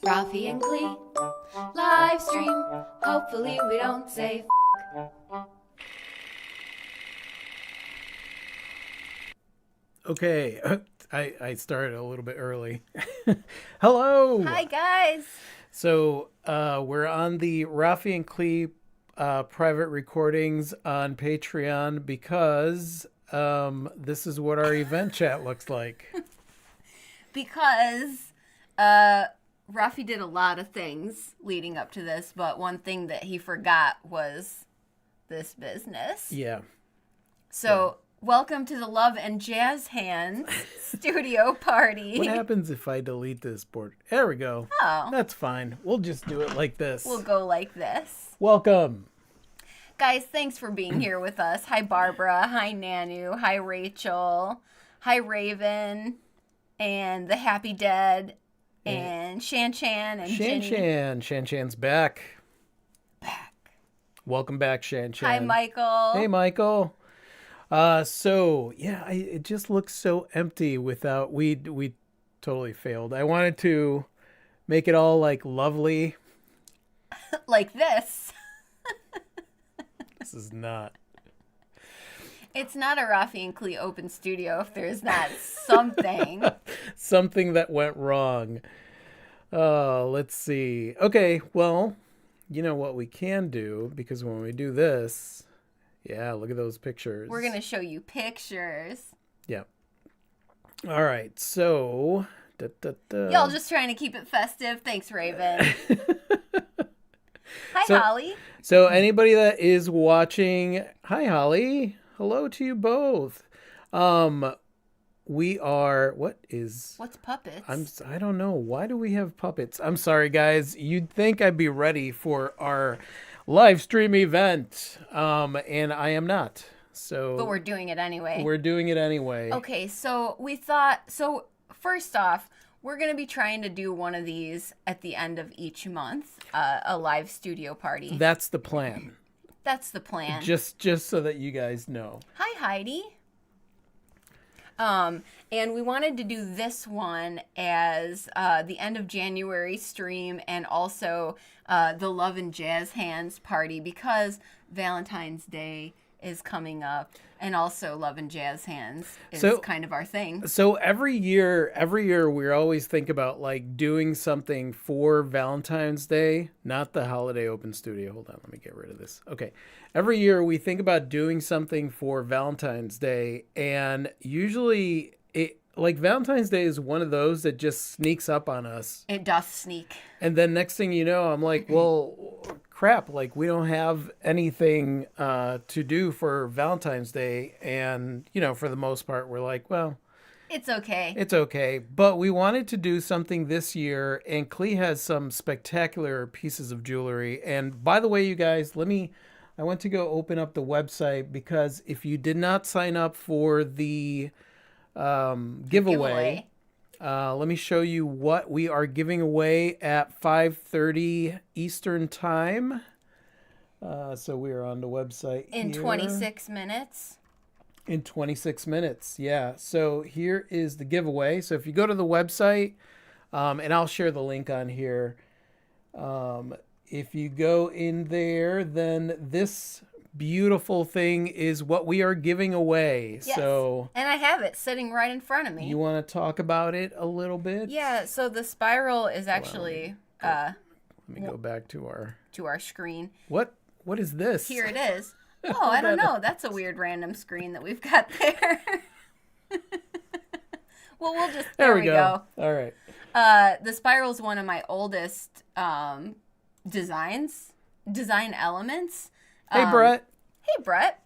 Rafi and Klee, live stream. Hopefully we don't say Okay, I started a little bit early. Hello. Hi guys. So we're on the Rafi and Klee private recordings on Patreon because this is what our event chat looks like. Because Rafi did a lot of things leading up to this, but one thing that he forgot was this business. Yeah. So welcome to the Love and Jazz Hands studio party. What happens if I delete this board? There we go. Oh. That's fine. We'll just do it like this. We'll go like this. Welcome. Guys, thanks for being here with us. Hi, Barbara. Hi, Nanu. Hi, Rachel. Hi, Raven. And the Happy Dead. And Shan-Chan. And Ginny. Shan-Chan's back. Back. Welcome back, Shan-Chan. Hi, Michael. Hey, Michael. It just looks so empty without, we totally failed. I wanted to make it all like lovely. Like this. This is not. It's not a Rafi and Klee open studio if there's not something. Something that went wrong. Let's see. Okay, well, you know what we can do, because when we do this, yeah, look at those pictures. We're going to show you pictures. Yeah. All right, so... Y'all just trying to keep it festive. Thanks, Raven. Hi, Holly. So anybody that is watching, hi, Holly. Hello to you both. We are, What's puppets? I don't know. Why do we have puppets? I'm sorry, guys. You'd think I'd be ready for our live stream event, and I am not. But we're doing it anyway. We're doing it anyway. Okay, so first off, we're going to be trying to do one of these at the end of each month, a live studio party. That's the plan. That's the plan. Just so that you guys know. Hi, Heidi. And we wanted to do this one as the end of January stream and also the Love and Jazz Hands party because Valentine's Day is coming up and also Love and Jazz Hands is kind of our thing. So every year we always think about like doing something for Valentine's Day, not the holiday open studio. Hold on, let me get rid of this. Okay. Every year we think about doing something for Valentine's Day, and usually Valentine's Day is one of those that just sneaks up on us. It does sneak. And then next thing you know, I'm like, well, crap, like we don't have anything to do for Valentine's Day. And, for the most part, we're like, well, it's okay. It's okay. But we wanted to do something this year, and Klee has some spectacular pieces of jewelry. And by the way, you guys, I went to go open up the website because if you did not sign up for the giveaway. Let me show you what we are giving away at 5:30 Eastern Time. So we are on the website in 26 minutes. In 26 minutes, yeah. So here is the giveaway. So if you go to the website, and I'll share the link on here. If you go in there, then this beautiful thing is what we are giving away. Yes. So, and I have it sitting right in front of me. You want to talk about it a little bit? Yeah, so the spiral is actually let me go back to our screen. What is this? Here it is. Oh, I don't know. That's a weird random screen that we've got there. Well, there we go. All right. The spiral is one of my oldest design elements. Hey, Brett. Hey, Brett.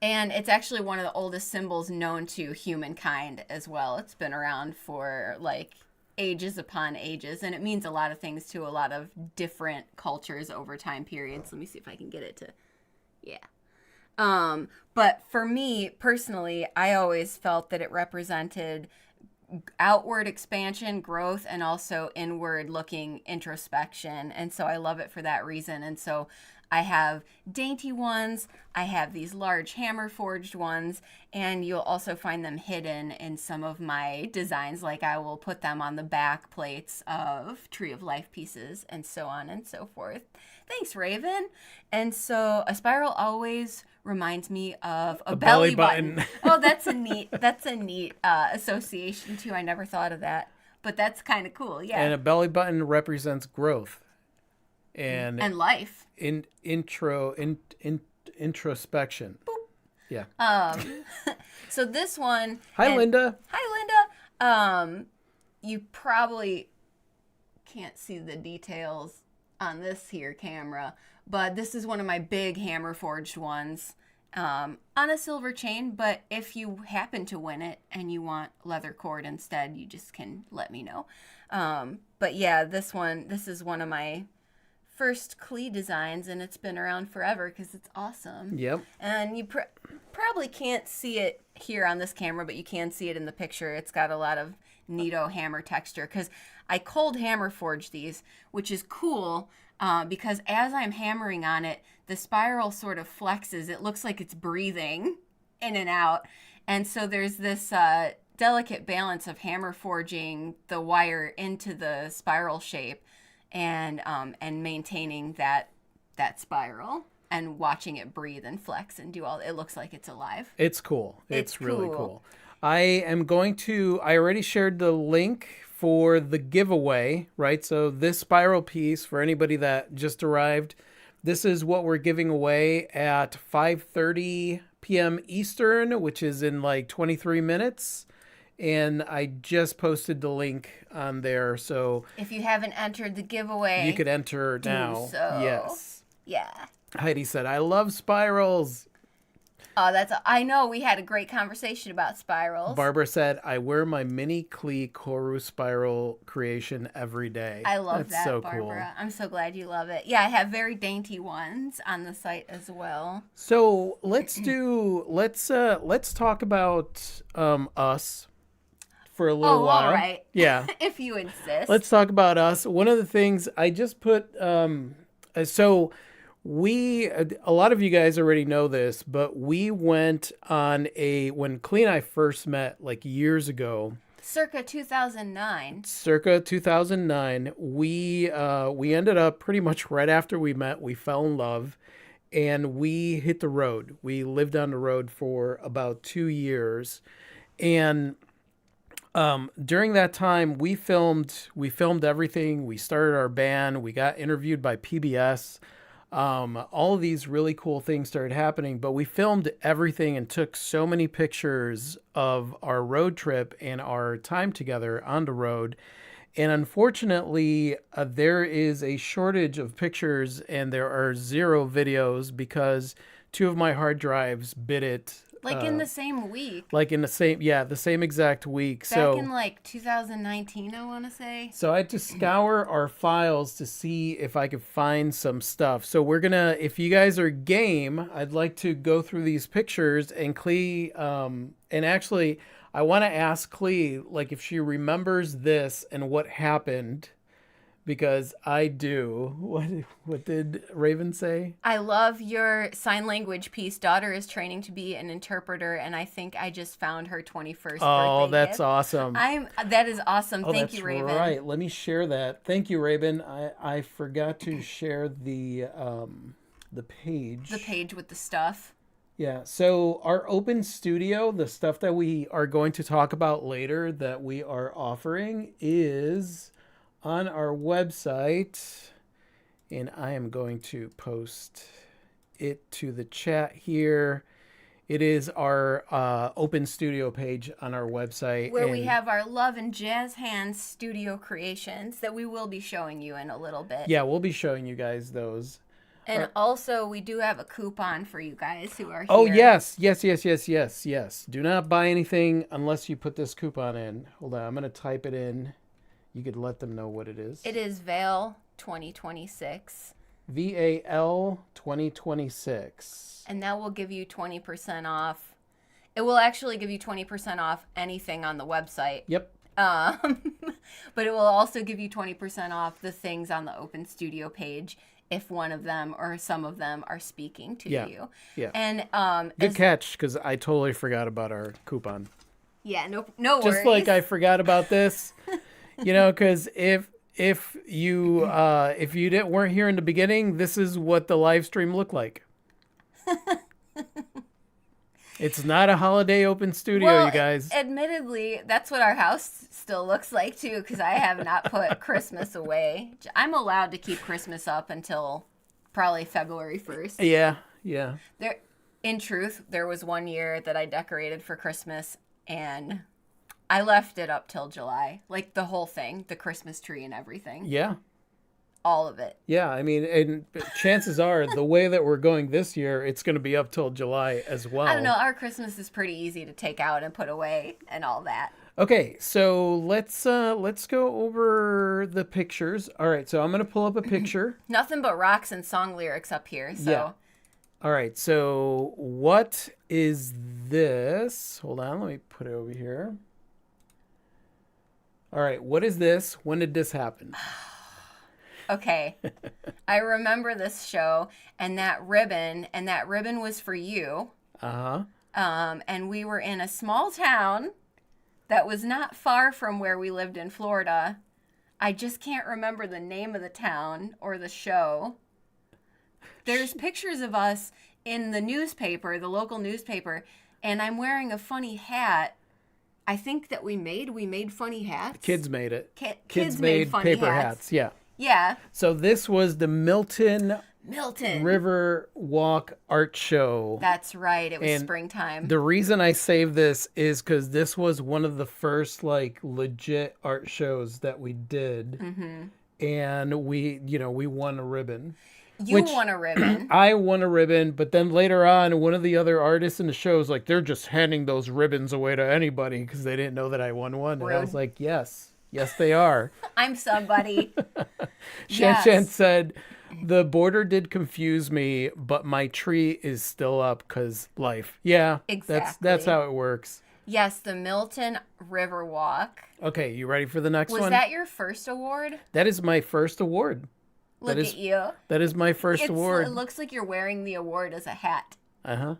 And it's actually one of the oldest symbols known to humankind as well. It's been around for ages upon ages, and it means a lot of things to a lot of different cultures over time periods. Let me see if I can get it to, yeah. But for me personally, I always felt that it represented outward expansion, growth, and also inward looking introspection. And so I love it for that reason. And so I have dainty ones, I have these large hammer forged ones, and you'll also find them hidden in some of my designs. Like I will put them on the back plates of Tree of Life pieces and so on and so forth. Thanks, Raven. And so a spiral always reminds me of a belly button. Oh, that's a neat association too. I never thought of that. But that's kind of cool, yeah. And a belly button represents growth and life. Introspection. Boop. Yeah. So this one. Hi, Linda. Hi, Linda. You probably can't see the details on this here camera, but this is one of my big hammer forged ones. On a silver chain, but if you happen to win it and you want leather cord instead, you just can let me know. But yeah, this is one of my first Klee designs, and it's been around forever because it's awesome. Yep. And you probably can't see it here on this camera, but you can see it in the picture. It's got a lot of neato hammer texture because I cold hammer forged these, which is cool because as I'm hammering on it, the spiral sort of flexes. It looks like it's breathing in and out. And so there's this delicate balance of hammer forging the wire into the spiral shape and maintaining that spiral and watching it breathe and flex and do all. It looks like it's alive. It's cool. It's really cool. I already shared the link for the giveaway, right? So this spiral piece, for anybody that just arrived, this is what we're giving away at 5:30 p.m. Eastern, which is in like 23 minutes. And I just posted the link on there. So if you haven't entered the giveaway, you could enter now. So. Yes. Yeah. Heidi said, I love spirals. Oh, I know. We had a great conversation about spirals. Barbara said, I wear my mini Klee Koru spiral creation every day. I love that, so Barbara. Cool. I'm so glad you love it. Yeah, I have very dainty ones on the site as well. So let's talk about us for a little while. All right. Yeah. If you insist. Let's talk about us. One of the things I just put, so a lot of you guys already know this, but we went on when Klee and I first met like years ago. Circa 2009. We ended up pretty much right after we met, we fell in love and we hit the road. We lived on the road for about 2 years. And during that time, we filmed everything. We started our band. We got interviewed by PBS. All of these really cool things started happening, but we filmed everything and took so many pictures of our road trip and our time together on the road. And unfortunately, there is a shortage of pictures and there are 0 videos because 2 of my hard drives bit it. Like in the same week. The same exact week. Back in like 2019, I want to say. So I had to scour our files to see if I could find some stuff. So if you guys are game, I'd like to go through these pictures and Klee, and actually I want to ask Klee, like if she remembers this and what happened. Because I do. What did Raven say? I love your sign language piece. Daughter is training to be an interpreter, and I think I just found her 21st birthday Oh, that's gift. awesome. That is awesome. Thank you, Raven. That's right. Let me share that. Thank you, Raven. I forgot to share the page. The page with the stuff. Yeah. So our open studio, the stuff that we are going to talk about later that we are offering is on our website, and I am going to post it to the chat here. It is our open studio page on our website. Where we have our Love and Jazz Hands studio creations that we will be showing you in a little bit. Yeah, we'll be showing you guys those. And also, we do have a coupon for you guys who are here. Oh, yes. Do not buy anything unless you put this coupon in. Hold on, I'm going to type it in. You could let them know what it is. It is VAL 2026. VAL 2026. And that will give you 20% off. It will actually give you 20% off anything on the website. Yep. But it will also give you 20% off the things on the Open Studio page if one of them or some of them are speaking to Yeah. you. Yeah. And Good catch, because I totally forgot about our coupon. yeah, no Just worries. like I forgot about this, because if you weren't here in the beginning, this is what the live stream looked like. It's not a holiday open studio, well, you guys. admittedly, that's what our house still looks like too, because I have not put Christmas away. I'm allowed to keep Christmas up until probably February 1st. Yeah. There, in truth, there was one year that I decorated for Christmas and I left it up till July. Like the whole thing, the Christmas tree and everything. Yeah. All of it. Yeah, I mean, and chances are the way that we're going this year, it's going to be up till July as well. I don't know. Our Christmas is pretty easy to take out and put away and all that. Okay, so let's go over the pictures. All right, so I'm going to pull up a picture. Nothing but rocks and song lyrics up here. So. Yeah. All right, so what is this? Hold on, let me put it over here. All right, what is this? When did this happen? Okay. I remember this show and that ribbon was for you. Uh-huh. And we were in a small town that was not far from where we lived in Florida. I just can't remember the name of the town or the show. There's pictures of us in the newspaper, the local newspaper, and I'm wearing a funny hat. I think that we made funny hats. Kids made it. Kids made funny paper hats. Yeah. Yeah. So this was the Milton River Walk Art Show. That's right. It was And springtime. The reason I saved this is because this was one of the first like legit art shows that we did, and we won a ribbon. You won a ribbon. I won a ribbon, but then later on, one of the other artists in the show was like, they're just handing those ribbons away to anybody because they didn't know that I won one. And I was like, yes, they are. I'm somebody. Shan said, the border did confuse me, but my tree is still up because life. Yeah, Exactly. That's how it works. Yes, the Milton River Walk. Okay, you ready for the next one? Was that your first award? That is my first award. Look at you. That is my first award. It looks like you're wearing the award as a hat. Uh-huh.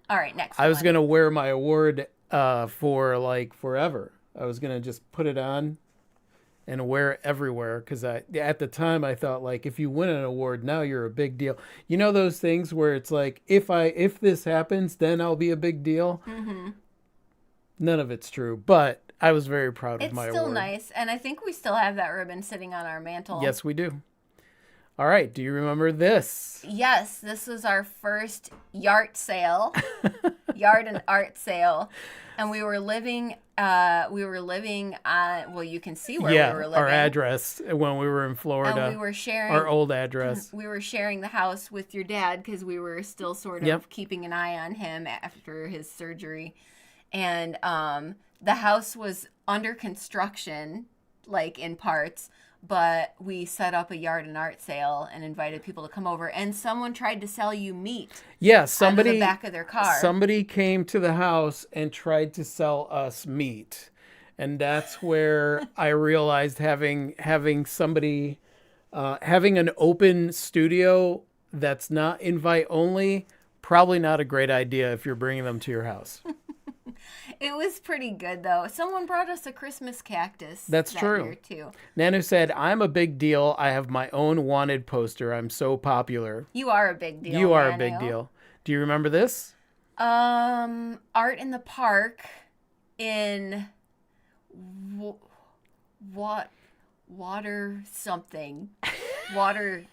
All right, next I was one. going to wear my award for like forever. I was going to just put it on and wear it everywhere because at the time I thought like if you win an award, now you're a big deal. You know those things where it's like if this happens, then I'll be a big deal? Mm-hmm. None of it's true, but I was very proud of my award. It's still nice, and I think we still have that ribbon sitting on our mantle. Yes, we do. All right, do you remember this? Yes, this was our first yard sale, yard and art sale, and we were living on. Well, you can see where we were living. Our address when we were in Florida. And we were sharing our old address. We were sharing the house with your dad because we were still sort of keeping an eye on him after his surgery, and the house was under construction, like in parts. But we set up a yard and art sale and invited people to come over. And someone tried to sell you meat. Yeah, somebody out of the back of their car. Somebody came to the house and tried to sell us meat, and that's where I realized having somebody having an open studio that's not invite only, probably not a great idea if you're bringing them to your house. It was pretty good, though. Someone brought us a Christmas cactus. That's true. Year too. Nanu said, I'm a big deal. I have my own wanted poster. I'm so popular. You are a big deal. You are a big deal. Do you remember this? Art in the park in water something. Water.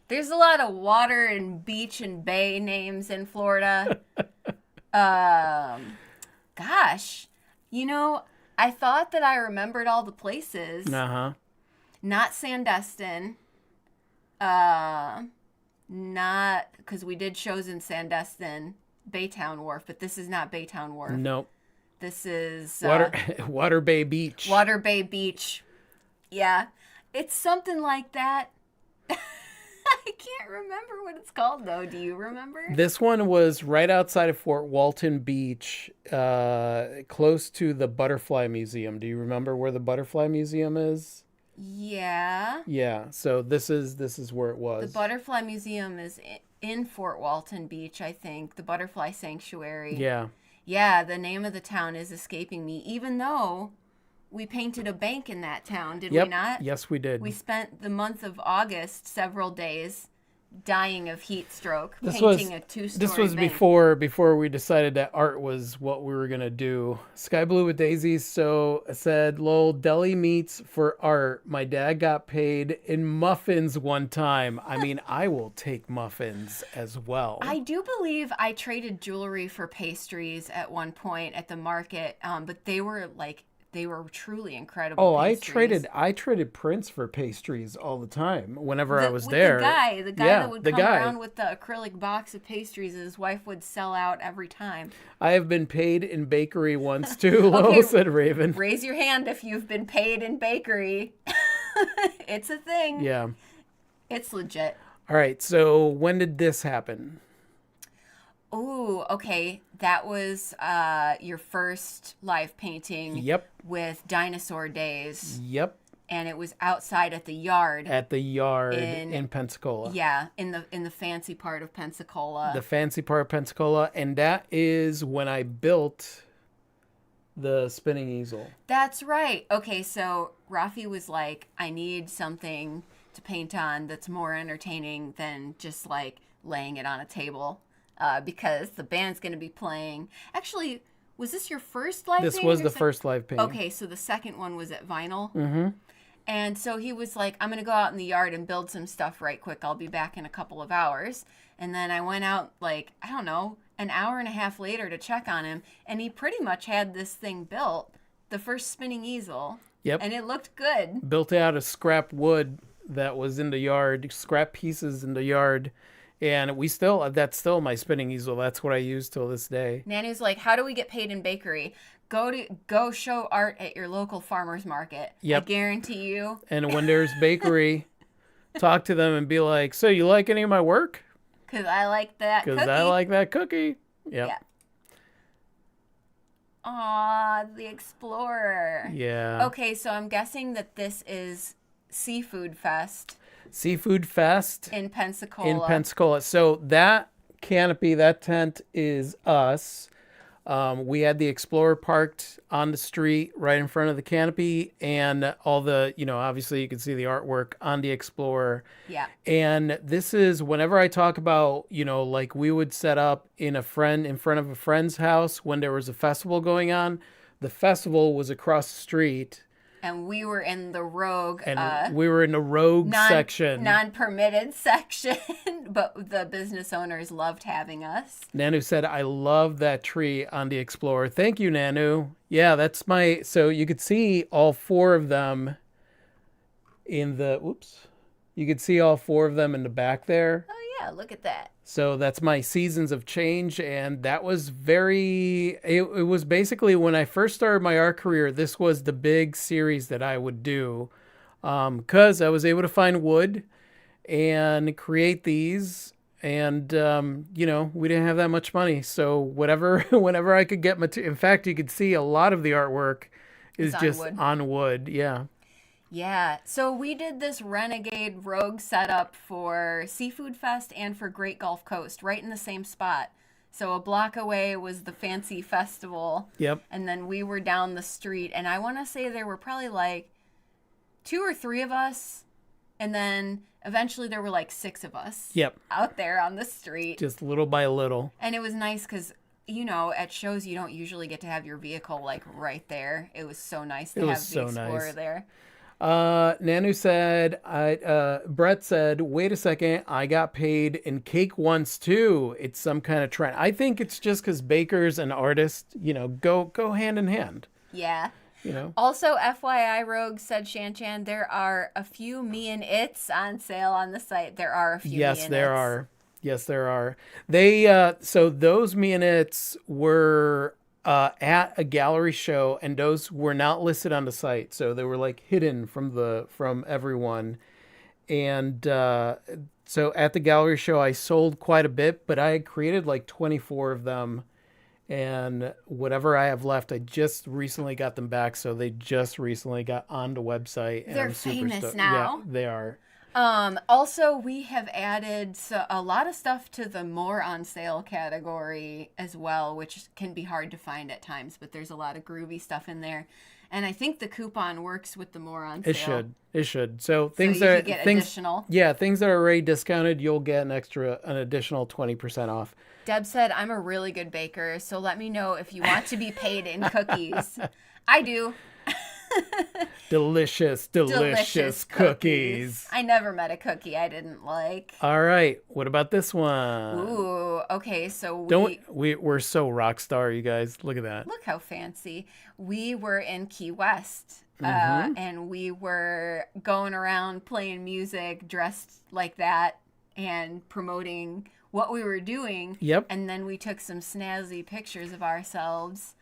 There's a lot of water and beach and bay names in Florida. Gosh, I thought that I remembered all the places. Uh-huh. Not Sandestin. Not, because we did shows in Sandestin, Baytown Wharf, but this is not Baytown Wharf. Nope. This is... Water Bay Beach. Water Bay Beach. Yeah. It's something like that. I can't remember what it's called, though. Do you remember? This one was right outside of Fort Walton Beach, close to the Butterfly Museum. Do you remember where the Butterfly Museum is? Yeah. Yeah, so this is where it The was. Butterfly Museum is in Fort Walton Beach, I think. The Butterfly Sanctuary. Yeah. Yeah, the name of the town is escaping me, even though we painted a bank in that town, did we Yep. not? Yes, we did. We spent the month of August several days dying of heat stroke This painting was a two-story this was bank. before we decided that art was what we were gonna do. Sky Blue with Daisies. So I said, "Lol, deli meats for art." My dad got paid in muffins one time. I mean, I will take muffins as well. I do believe I traded jewelry for pastries at one point at the market, but they were truly incredible Oh, pastries. I traded prints for pastries all the time whenever I was With there. the guy Yeah, that would the come guy. around with the acrylic box of pastries, and his wife would sell out every time. I have been paid in bakery once too, Lowell, Okay, said Raven. raise your hand if you've been paid in bakery. It's a thing. Yeah. It's legit. All right. So when did this happen? Ooh, okay. That was your first live painting Yep. with Dinosaur Days, Yep. and it was outside at the yard. At the yard In- in Pensacola. Yeah, in the fancy part of Pensacola. The fancy part of Pensacola. And that is when I built the spinning easel. That's right. Okay, so Rafi was like, I need something to paint on that's more entertaining than just like laying it on a table, because the band's going to be playing. Actually, was this your first live This painting was or the sec- first live painting. Okay, so the second one was at Vinyl. Mm-hmm. And so he was like, I'm going to go out in the yard and build some stuff right quick. I'll be back in a couple of hours. And then I went out, like, I don't know, an hour and a half later to check on him. And he pretty much had this thing built, the first spinning easel. Yep. And it looked good. Built it out of scrap wood that was in the yard, scrap pieces in the yard. And that's still my spinning easel. That's what I use till this day. Nanny's like, how do we get paid in bakery? Go show art at your local farmer's market. Yep. I guarantee you. And when there's bakery, talk to them and be like, "So you like any of my work? Because I like that Because cookie. I like that cookie." Yep. Yeah. Aw, the Explorer. Yeah. Okay, so I'm guessing that this is Seafood Fest Seafood Fest in Pensacola. in Pensacola. So that canopy, that tent is us. We had the Explorer parked on the street right in front of the canopy, and all the, obviously you can see the artwork on the Explorer. Yeah. And this is whenever I talk about, like we would set up in front of a friend's house when there was a festival going on. The festival was across the street, And we were in the rogue, and we were in the rogue section. non-permitted section, but the business owners loved having us. Nanu said, "I love that tree on the Explorer." Thank you, Nanu. Yeah, that's so you could see all four of them in the, you could see all four of them in the back there. Oh yeah, look at that. So that's my Seasons of Change. And that was it was basically when I first started my art career, this was the big series that I would do. 'Cause I was able to find wood and create these. And, we didn't have that much money. So whenever I could get material, in fact, you could see a lot of the artwork is on just wood. on wood. Yeah. Yeah, so we did this Renegade Rogue setup for Seafood Fest and for Great Gulf Coast, right in the same spot. So a block away was the fancy festival. Yep. And then we were down the street, and I want to say there were probably like 2 or 3 of us, and then eventually there were like 6 of us. Yep. Out there on the street. Just little by little. And it was nice because, at shows you don't usually get to have your vehicle like right there. It was so nice to have the Explorer there. Nanu said, Brett said, "Wait a second, I got paid in cake once too. It's some kind of trend." I think it's just because bakers and artists, go hand in hand. Yeah. Also, FYI, Rogue said, Shanchan, there are a few me and it's on sale on the site. There are a few Yes, me and there it's. are. Yes, there are. They, so those me and it's were at a gallery show, and those were not listed on the site, so they were like hidden from everyone. And so at the gallery show, I sold quite a bit, but I had created like 24 of them, And whatever I have left, I just recently got them back, so they just recently got on the website. And They're I'm super famous stoked. now. Yeah, they are. Also, we have added a lot of stuff to the more on sale category as well, which can be hard to find at times, but there's a lot of groovy stuff in there. And I think the coupon works with the more on sale. It should. So things you that could get things, additional. yeah, things that are already discounted, you'll get an additional 20% off. Deb said, I'm a really good baker, so let me know if you want to be paid in cookies. I do. Delicious cookies. I never met a cookie I didn't like. All right, what about this one? Ooh, okay, so we're so rock star, you guys. Look at that. Look how fancy. We were in Key West, and we were going around playing music, dressed like that, and promoting what we were doing. Yep. And then we took some snazzy pictures of ourselves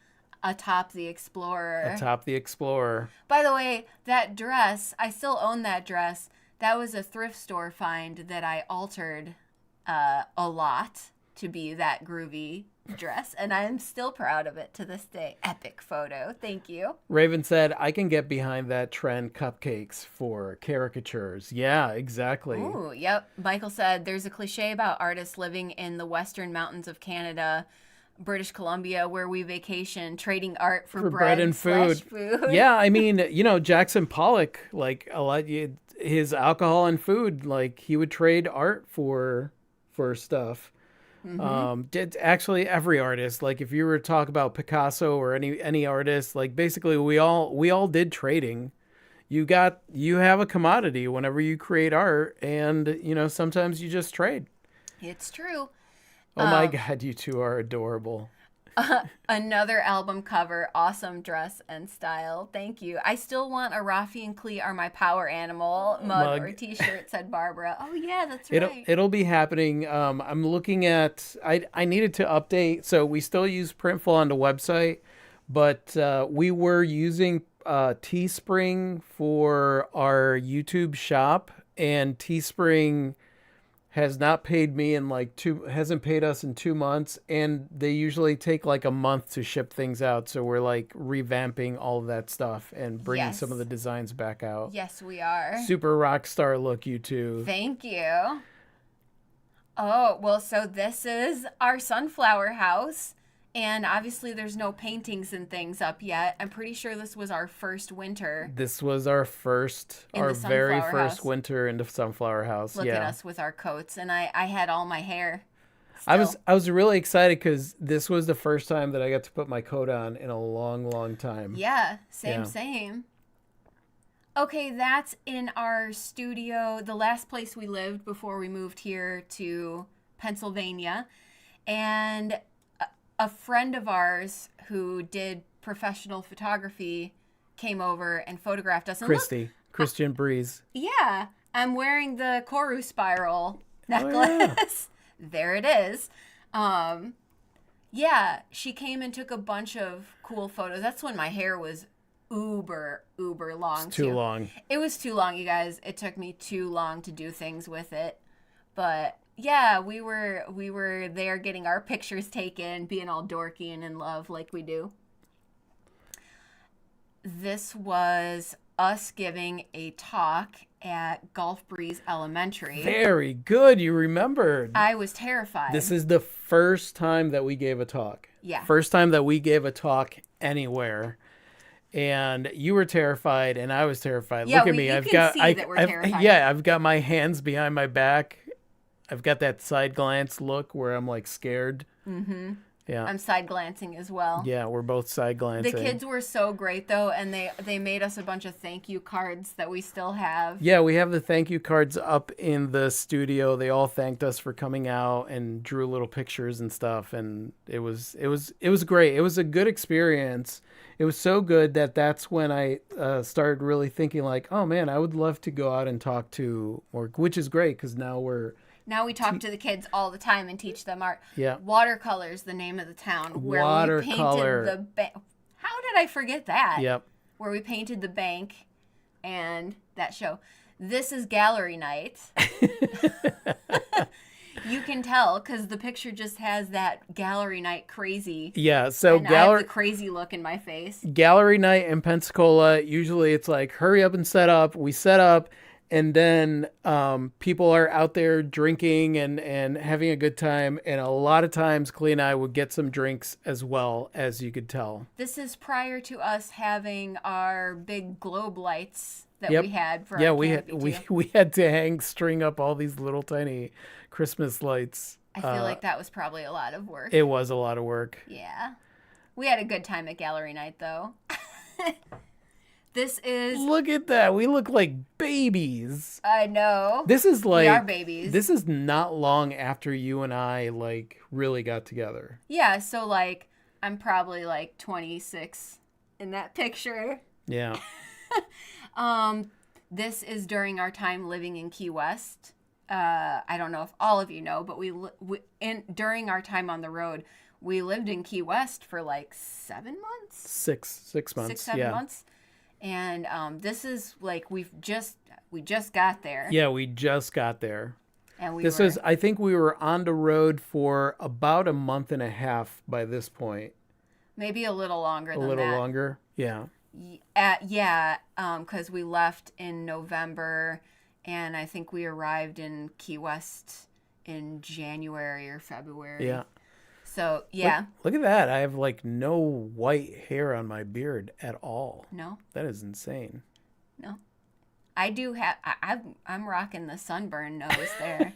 atop the Explorer. By the way, that dress, I still own that dress. That was a thrift store find that I altered a lot to be that groovy dress, and I am still proud of it to this day. Epic photo. Thank you. Raven said, I can get behind that trend, cupcakes for caricatures. Yeah, exactly. Ooh, yep. Michael said, there's a cliche about artists living in the western mountains of Canada, British Columbia, where we vacation, trading art for bread and food. Yeah, I mean, Jackson Pollock, like his alcohol and food, like he would trade art for stuff. Did actually every artist, like if you were to talk about Picasso or any artist, like basically we all did trading. You have a commodity whenever you create art, and sometimes you just trade. It's true. Oh my God, you two are adorable. Another album cover, awesome dress and style. Thank you. I still want a Rafi and Klee are my power animal mug or t-shirt, said Barbara. Oh yeah, that's right. It'll be happening. I'm looking at, I needed to update. So we still use Printful on the website, but we were using Teespring for our YouTube shop, and Teespring has not paid me hasn't paid us in 2 months, and they usually take like a month to ship things out. So we're like revamping all of that stuff and bringing some of the designs back out. Yes, we are. Super rock star look, you two. Thank you. Oh, well, so this is our sunflower house, and obviously there's no paintings and things up yet. I'm pretty sure this was our first winter. This was our very first winter in the sunflower house. Look at us with our coats, and I had all my hair still. I was really excited because this was the first time that I got to put my coat on in a long, long time. Yeah, same. Okay, that's in our studio, the last place we lived before we moved here to Pennsylvania, and a friend of ours who did professional photography came over and photographed us. And Christian Breeze. Yeah, I'm wearing the Koru spiral necklace. Oh, yeah. There it is. Yeah, she came and took a bunch of cool photos. That's when my hair was uber long. It's too long. It was too long, you guys. It took me too long to do things with it. But yeah, we were there getting our pictures taken, being all dorky and in love like we do. This was us giving a talk at Gulf Breeze Elementary. Very good. You remembered. I was terrified. This is the first time that we gave a talk. Yeah. First time that we gave a talk anywhere. And you were terrified, and I was terrified. Yeah, look at me. I've got my hands behind my back. I've got that side glance look where I'm like scared. Mm-hmm. Yeah. I'm side glancing as well. Yeah, we're both side glancing. The kids were so great though, and they made us a bunch of thank you cards that we still have. Yeah, we have the thank you cards up in the studio. They all thanked us for coming out and drew little pictures and stuff, and it was great. It was a good experience. It was so good that's when I started really thinking like, oh man, I would love to go out and talk to more, which is great because now we talk to the kids all the time and teach them art. Yeah. Watercolor's the name of the town. Where Watercolor. We painted the bank. How did I forget that? Yep. Where we painted the bank and that show. This is gallery night. You can tell because the picture just has that gallery night crazy. Yeah, so And I have the crazy look in my face. gallery night in Pensacola, usually it's like hurry up and set up. We set up, and then people are out there drinking and having a good time. And a lot of times, Klee and I would get some drinks as well, as you could tell. This is prior to us having our big globe lights that Yep. we had for Yeah, our we had canopy too. we had to string up all these little tiny Christmas lights. I feel like that was probably a lot of work. It was a lot of work. Yeah. We had a good time at gallery night though. This is Look at that. We look like babies. I know. This is like we are babies. This is not long after you and I like really got together. Yeah, so like I'm probably like 26 in that picture. Yeah. This is during our time living in Key West. I don't know if all of you know, but during our time on the road, we lived in Key West for like 7 months. 6 months. 7 months. And this is like we just got there. Yeah, we just got there. And I think we were on the road for about a month and a half by this point. maybe a little longer than that. A little longer. Yeah. Yeah, because we left in November, and I think we arrived in Key West in January or February. Yeah. So, yeah. Look at that. I have like no white hair on my beard at all. No? That is insane. No. I do have, I'm rocking the sunburn nose there.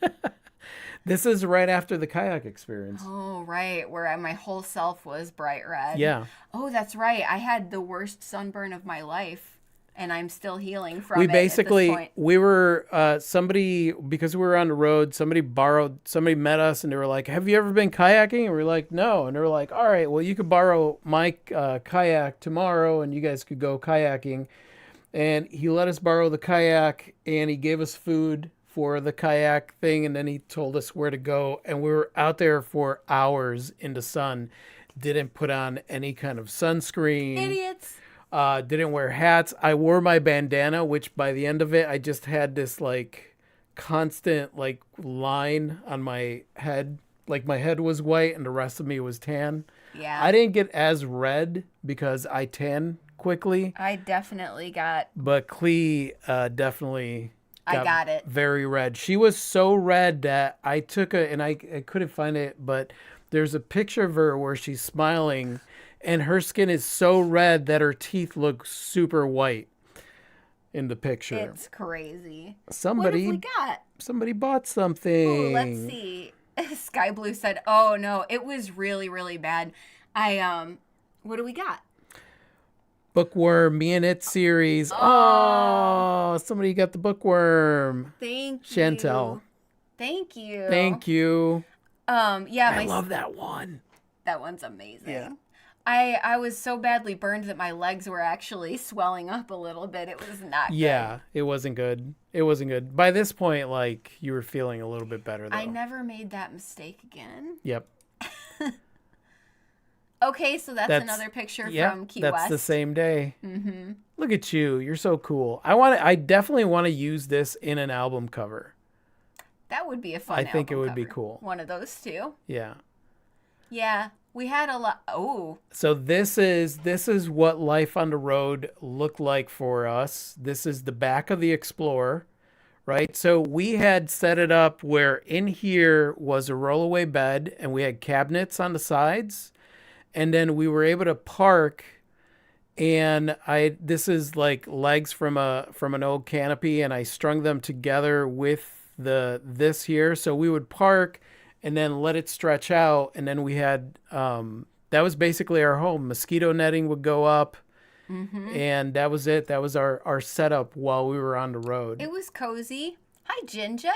This is right after the kayak experience. Oh, right. Where my whole self was bright red. Yeah. Oh, that's right. I had the worst sunburn of my life, and I'm still healing from We it basically, at this point. we were, somebody, because we were on the road, somebody met us and they were like, have you ever been kayaking? And we were like, no. And they were like, all right, well, you could borrow my kayak tomorrow and you guys could go kayaking. And he let us borrow the kayak and he gave us food for the kayak thing. And then he told us where to go. And we were out there for hours in the sun, didn't put on any kind of sunscreen. Idiots. Didn't wear hats. I wore my bandana, which by the end of it, I just had this like constant like line on my head. Like my head was white and the rest of me was tan. Yeah. I didn't get as red because I tan quickly. I definitely got. But Klee definitely got it. Very red. She was so red that I took and I couldn't find it, but there's a picture of her where she's smiling and her skin is so red that her teeth look super white in the picture. It's crazy. Somebody What have we got? Somebody bought something. Oh, let's see. Sky Blue said, "Oh no, it was really, really bad." What do we got? Bookworm, Me and It series. Oh, somebody got the bookworm. Thank you, Chantel. Thank you. Thank you. Yeah, I love that one. That one's amazing. Yeah. I was so badly burned that my legs were actually swelling up a little bit. It was not Yeah, it wasn't good. It wasn't good. By this point, like, you were feeling a little bit better, though. I never made that mistake again. Yep. Okay, so that's another picture from Key West. That's the same day. Mm-hmm. Look at you. You're so cool. I definitely want to use this in an album cover. That would be a fun I think it album would be cover. cool. One of those two. Yeah. Yeah, we had a lot. Oh. So this is what life on the road looked like for us. This is the back of the Explorer, right? So we had set it up where in here was a rollaway bed and we had cabinets on the sides. And then we were able to park, and this is like legs from an old canopy, and I strung them together with this here. So we would park and then let it stretch out, and then we had that was basically our home. Mosquito netting would go up, and that was it. That was our setup while we were on the road. It was cozy. Hi, Ginger.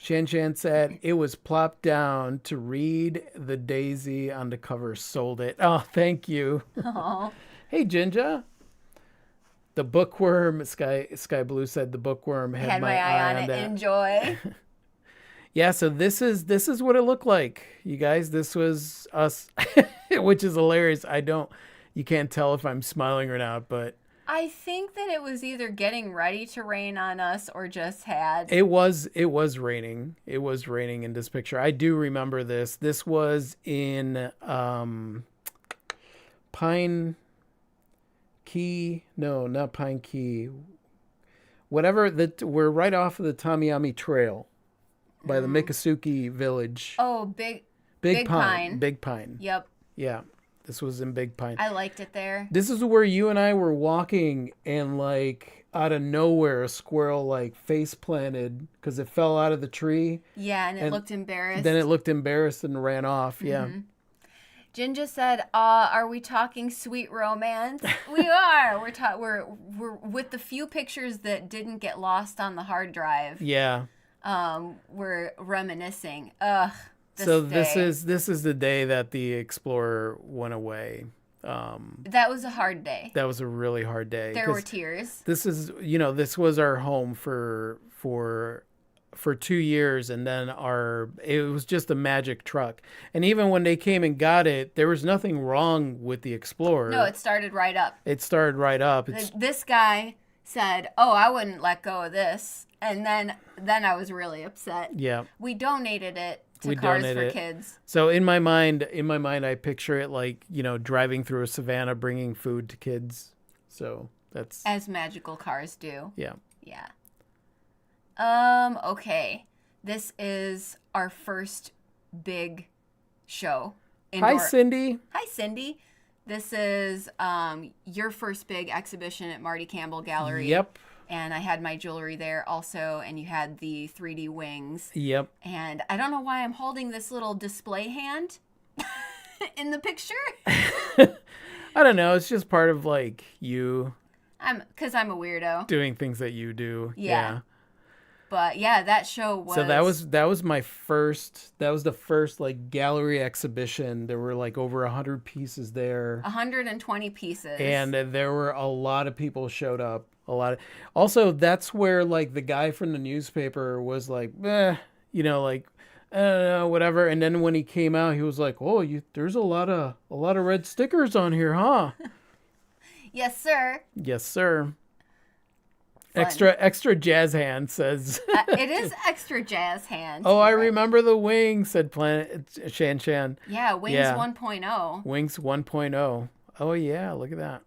Shan Shan said it was plopped down to read the daisy on the cover. Sold it. Oh, thank you. Oh. Hey, Ginger. The bookworm, Sky Blue said the bookworm had my eye on it. that. Enjoy. Yeah, so this is what it looked like. You guys, this was us, which is hilarious. You can't tell if I'm smiling or not, but I think that it was either getting ready to rain on us or just had. It was raining. It was raining in this picture. I do remember this. This was in Pine Key. No, not Pine Key. Whatever that we're right off of the Tamiyami Trail by the Miccosukee Village. Oh, Big Pine. Big Pine. Yep. Yeah. This was in Big Pine. I liked it there. This is where you and I were walking, and like out of nowhere, a squirrel like face planted because it fell out of the tree. Yeah, and it looked embarrassed. Then it looked embarrassed and ran off. Yeah. Ginger said, "Are we talking sweet romance?" We are. We're with the few pictures that didn't get lost on the hard drive. Yeah. We're reminiscing. Ugh. This is the day that the Explorer went away. That was a hard day. That was a really hard day. There were tears. This was our home for 2 years, and then it was just a magic truck. And even when they came and got it, there was nothing wrong with the Explorer. No, it started right up. This guy said, "Oh, I wouldn't let go of this," and then I was really upset. Yeah. We donated it to Cars for Kids. So in my mind, I picture it like, driving through a savannah, bringing food to kids. So that's as magical cars do. Yeah. Yeah. Okay. This is our first big show. Hi, Cindy. Hi, Cindy. This is your first big exhibition at Marty Campbell Gallery. Yep. And I had my jewelry there also, and you had the 3D wings. Yep. And I don't know why I'm holding this little display hand in the picture. I don't know. It's just part of like you. Because I'm a weirdo. Doing things that you do. Yeah. But yeah, that show was. So that was my first. That was the first like gallery exhibition. There were like over 100 pieces there. 120 pieces. And there were a lot of people showed up. Also, that's where like the guy from the newspaper was like, like, I don't know, whatever. And then when he came out, he was like, "Oh, there's a lot of red stickers on here, huh?" Yes, sir. Yes, sir. Fun. Extra jazz hand says. It is extra jazz hand. Oh, I remember the wings, said Planet Shan. Yeah, Wings 1.0. Wings 1.0. Oh yeah, look at that.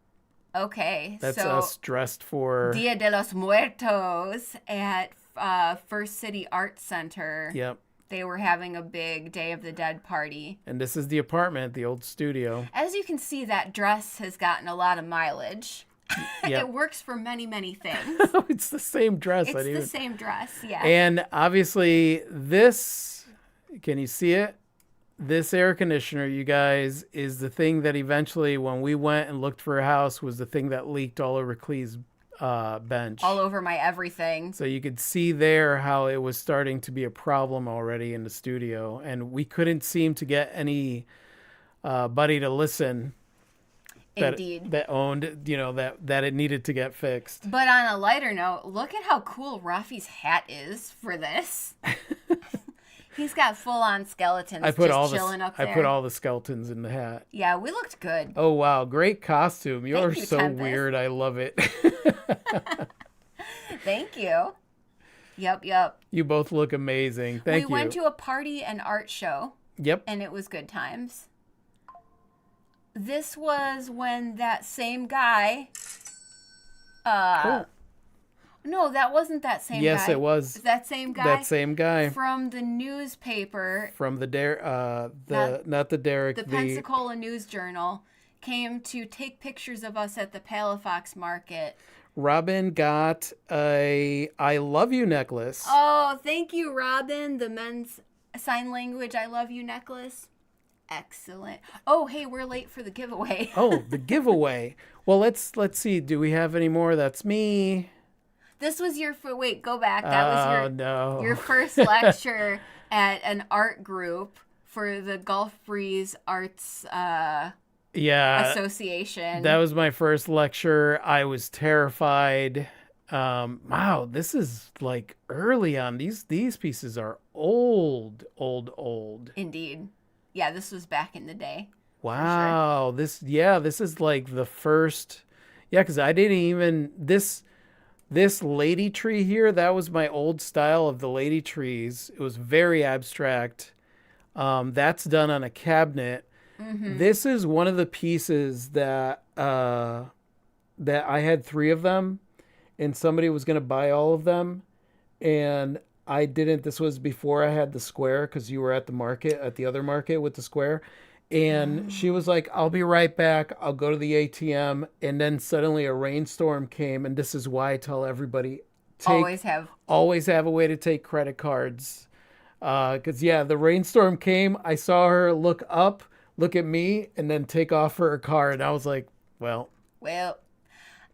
Okay, that's so us dressed for Dia de los Muertos at First City Arts Center. Yep. They were having a big Day of the Dead party. And this is the apartment, the old studio. As you can see, that dress has gotten a lot of mileage. Yep. It works for many, many things. It's the same dress. It's the same dress, yeah. And obviously this, can you see it? This air conditioner, you guys, is the thing that eventually, when we went and looked for a house, was the thing that leaked all over Klee's bench. All over my everything. So you could see there how it was starting to be a problem already in the studio. And we couldn't seem to get any buddy to listen. Indeed. That owned, that it needed to get fixed. But on a lighter note, look at how cool Rafi's hat is for this. He's got full-on skeletons chilling up there. I put all the skeletons in the hat. Yeah, we looked good. Oh, wow. Great costume. You're so Tempest. weird. I love it. Thank you. Yep. You both look amazing. Thank you. We went to a party and art show. Yep. And it was good times. This was when that same guy... No, that wasn't that same guy. Yes, it was. That same guy? That same guy. From the newspaper. From the not the Derek. The Pensacola News Journal came to take pictures of us at the Palafox Market. Robin got a I love you necklace. Oh, thank you, Robin. The men's sign language I love you necklace. Excellent. Oh, hey, we're late for the giveaway. Oh, the giveaway. Well, let's see. Do we have any more? That's me. This was wait, go back. That was your first lecture at an art group for the Gulf Breeze Arts Association. That was my first lecture. I was terrified. Wow, this is like early on. These pieces are old. Indeed. Yeah, this was back in the day. Wow. Sure. This is like the first. Yeah, because I didn't even this lady tree here. That was my old style of the lady trees. It was very abstract. That's done on a cabinet. Mm-hmm. This is one of the pieces that I had three of them, and somebody was going to buy all of them, and I didn't. This was before I had the square because you were at the other market with the square. And she was like, I'll be right back. I'll go to the ATM. And then suddenly a rainstorm came. And this is why I tell everybody Always have. always have a way to take credit cards. Because, yeah, the rainstorm came. I saw her look up, look at me, and then take off her card. And I was like, well, Well,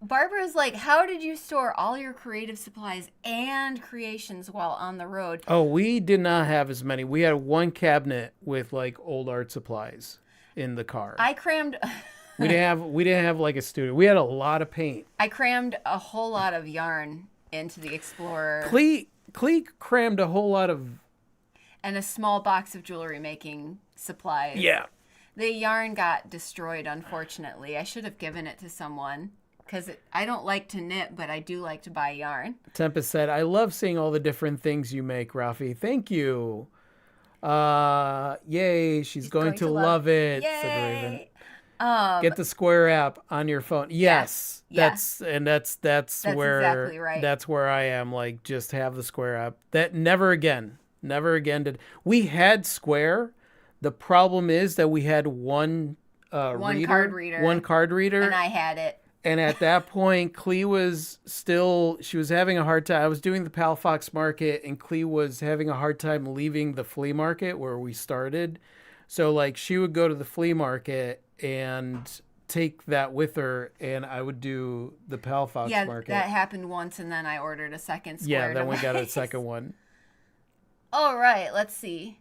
Barbara's like, how did you store all your creative supplies and creations while on the road? oh, we did not have as many. We had one cabinet with like old art supplies in the car. I crammed. We didn't have like a studio. We had a lot of paint. I crammed a whole lot of yarn into the Explorer Klee crammed a whole lot of and a small box of jewelry making supplies. yeah. The yarn got destroyed, unfortunately. I should have given it to someone because I don't like to knit, but I do like to buy yarn. Tempest said, "I love seeing all the different things you make, Rafi. Thank you." Yay! She's going to love it. Yay! Said Raven. Get the Square app on your phone. Yes, yes. that's where exactly right. That's where I am. Like, just have the Square app. That never again did. We had Square. The problem is that we had one card reader. one card reader, And I had it. and at that point, Klee was she was having a hard time. I was doing the Palafox market, and Klee was having a hard time leaving the flea market where we started. So, like, she would go to the flea market and take that with her, and I would do the Palafox market. Yeah, that happened once, and then I ordered a second Square. Yeah, then we got a device. second one. All right, let's see.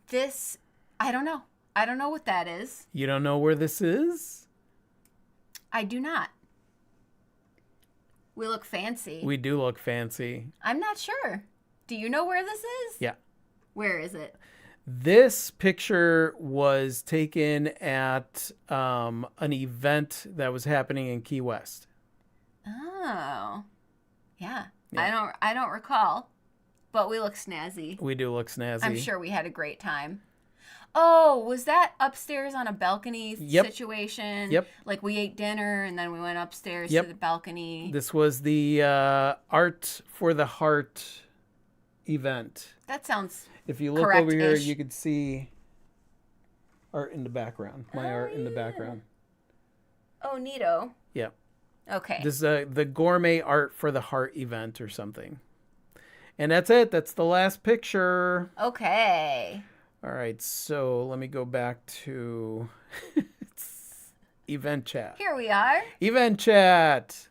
This, I don't know. I don't know what that is. You don't know where this is? I do not. We look fancy. We do look fancy. I'm not sure. Do you know where this is? Yeah. Where is it? This picture was taken at an event that was happening in Key West. Oh. Yeah. Yeah. I don't recall. But we look snazzy. We do look snazzy. I'm sure we had a great time. Oh, was that upstairs on a balcony situation? Yep. Like we ate dinner and then we went upstairs Yep. to the balcony. This was the Art for the Heart event. That sounds If you look over here, correct-ish. you could see art in the background. My art in the yeah. background. Oh, neato. Yeah. Okay. This is the Gourmet Art for the Heart event or something. And that's it. That's the last picture. Okay. All right. So let me go back to event chat. Here we are. Event chat.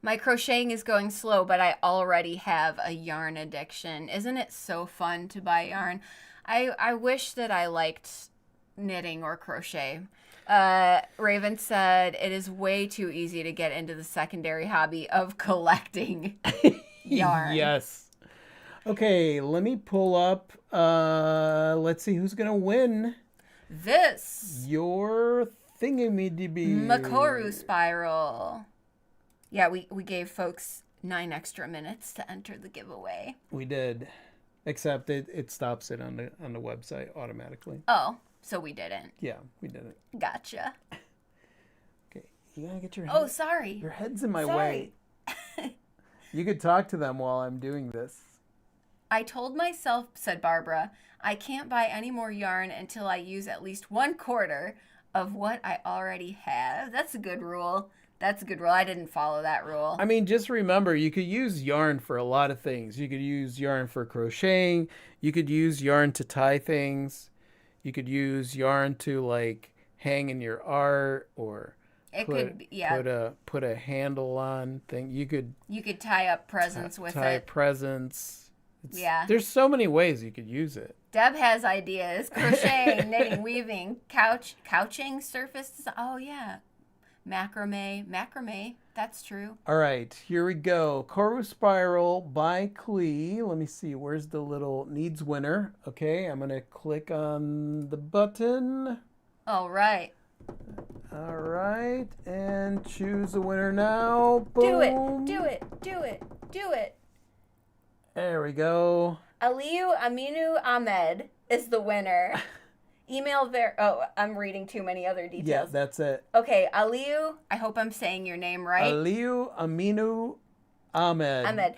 My crocheting is going slow, but I already have a yarn addiction. Isn't it so fun to buy yarn? I wish that I liked knitting or crochet. Raven said it is way too easy to get into the secondary hobby of collecting yarn. Yes. Okay, let me pull up. Let's see who's gonna win This your thingamidibby. Makoru spiral. Yeah, we gave folks 9 extra minutes to enter the giveaway. We did, except it stops it on the website automatically. Oh, so we didn't. Yeah, we did it. Gotcha. Okay, you gotta get your Oh, head. sorry. Your head's in my Sorry. way. You could talk to them while I'm doing this. I told myself, said Barbara, I can't buy any more yarn until I use at least 1/4 of what I already have. That's a good rule. That's a good rule. I didn't follow that rule. I mean, just remember, you could use yarn for a lot of things. You could use yarn for crocheting. You could use yarn to tie things. You could use yarn to, like, hang in your art or It could be, yeah. put a handle on thing. You could You could tie up presents with tie it. presents. Yeah. There's so many ways you could use it. Deb has ideas. Crocheting, knitting, weaving, couching, surface design. Oh, yeah. Macrame. That's true. All right, here we go. Koru Spiral by Klee. Let me see. Where's the little needs winner? Okay, I'm going to click on the button. All right. All right, and choose a winner now. Do it, Boom. do it, do it, do it. There we go. Aliyu Aminu Ahmed is the winner. I'm reading too many other details. Yeah, that's it. Okay, Aliyu, I hope I'm saying your name right. Aliyu Aminu Ahmed. Ahmed,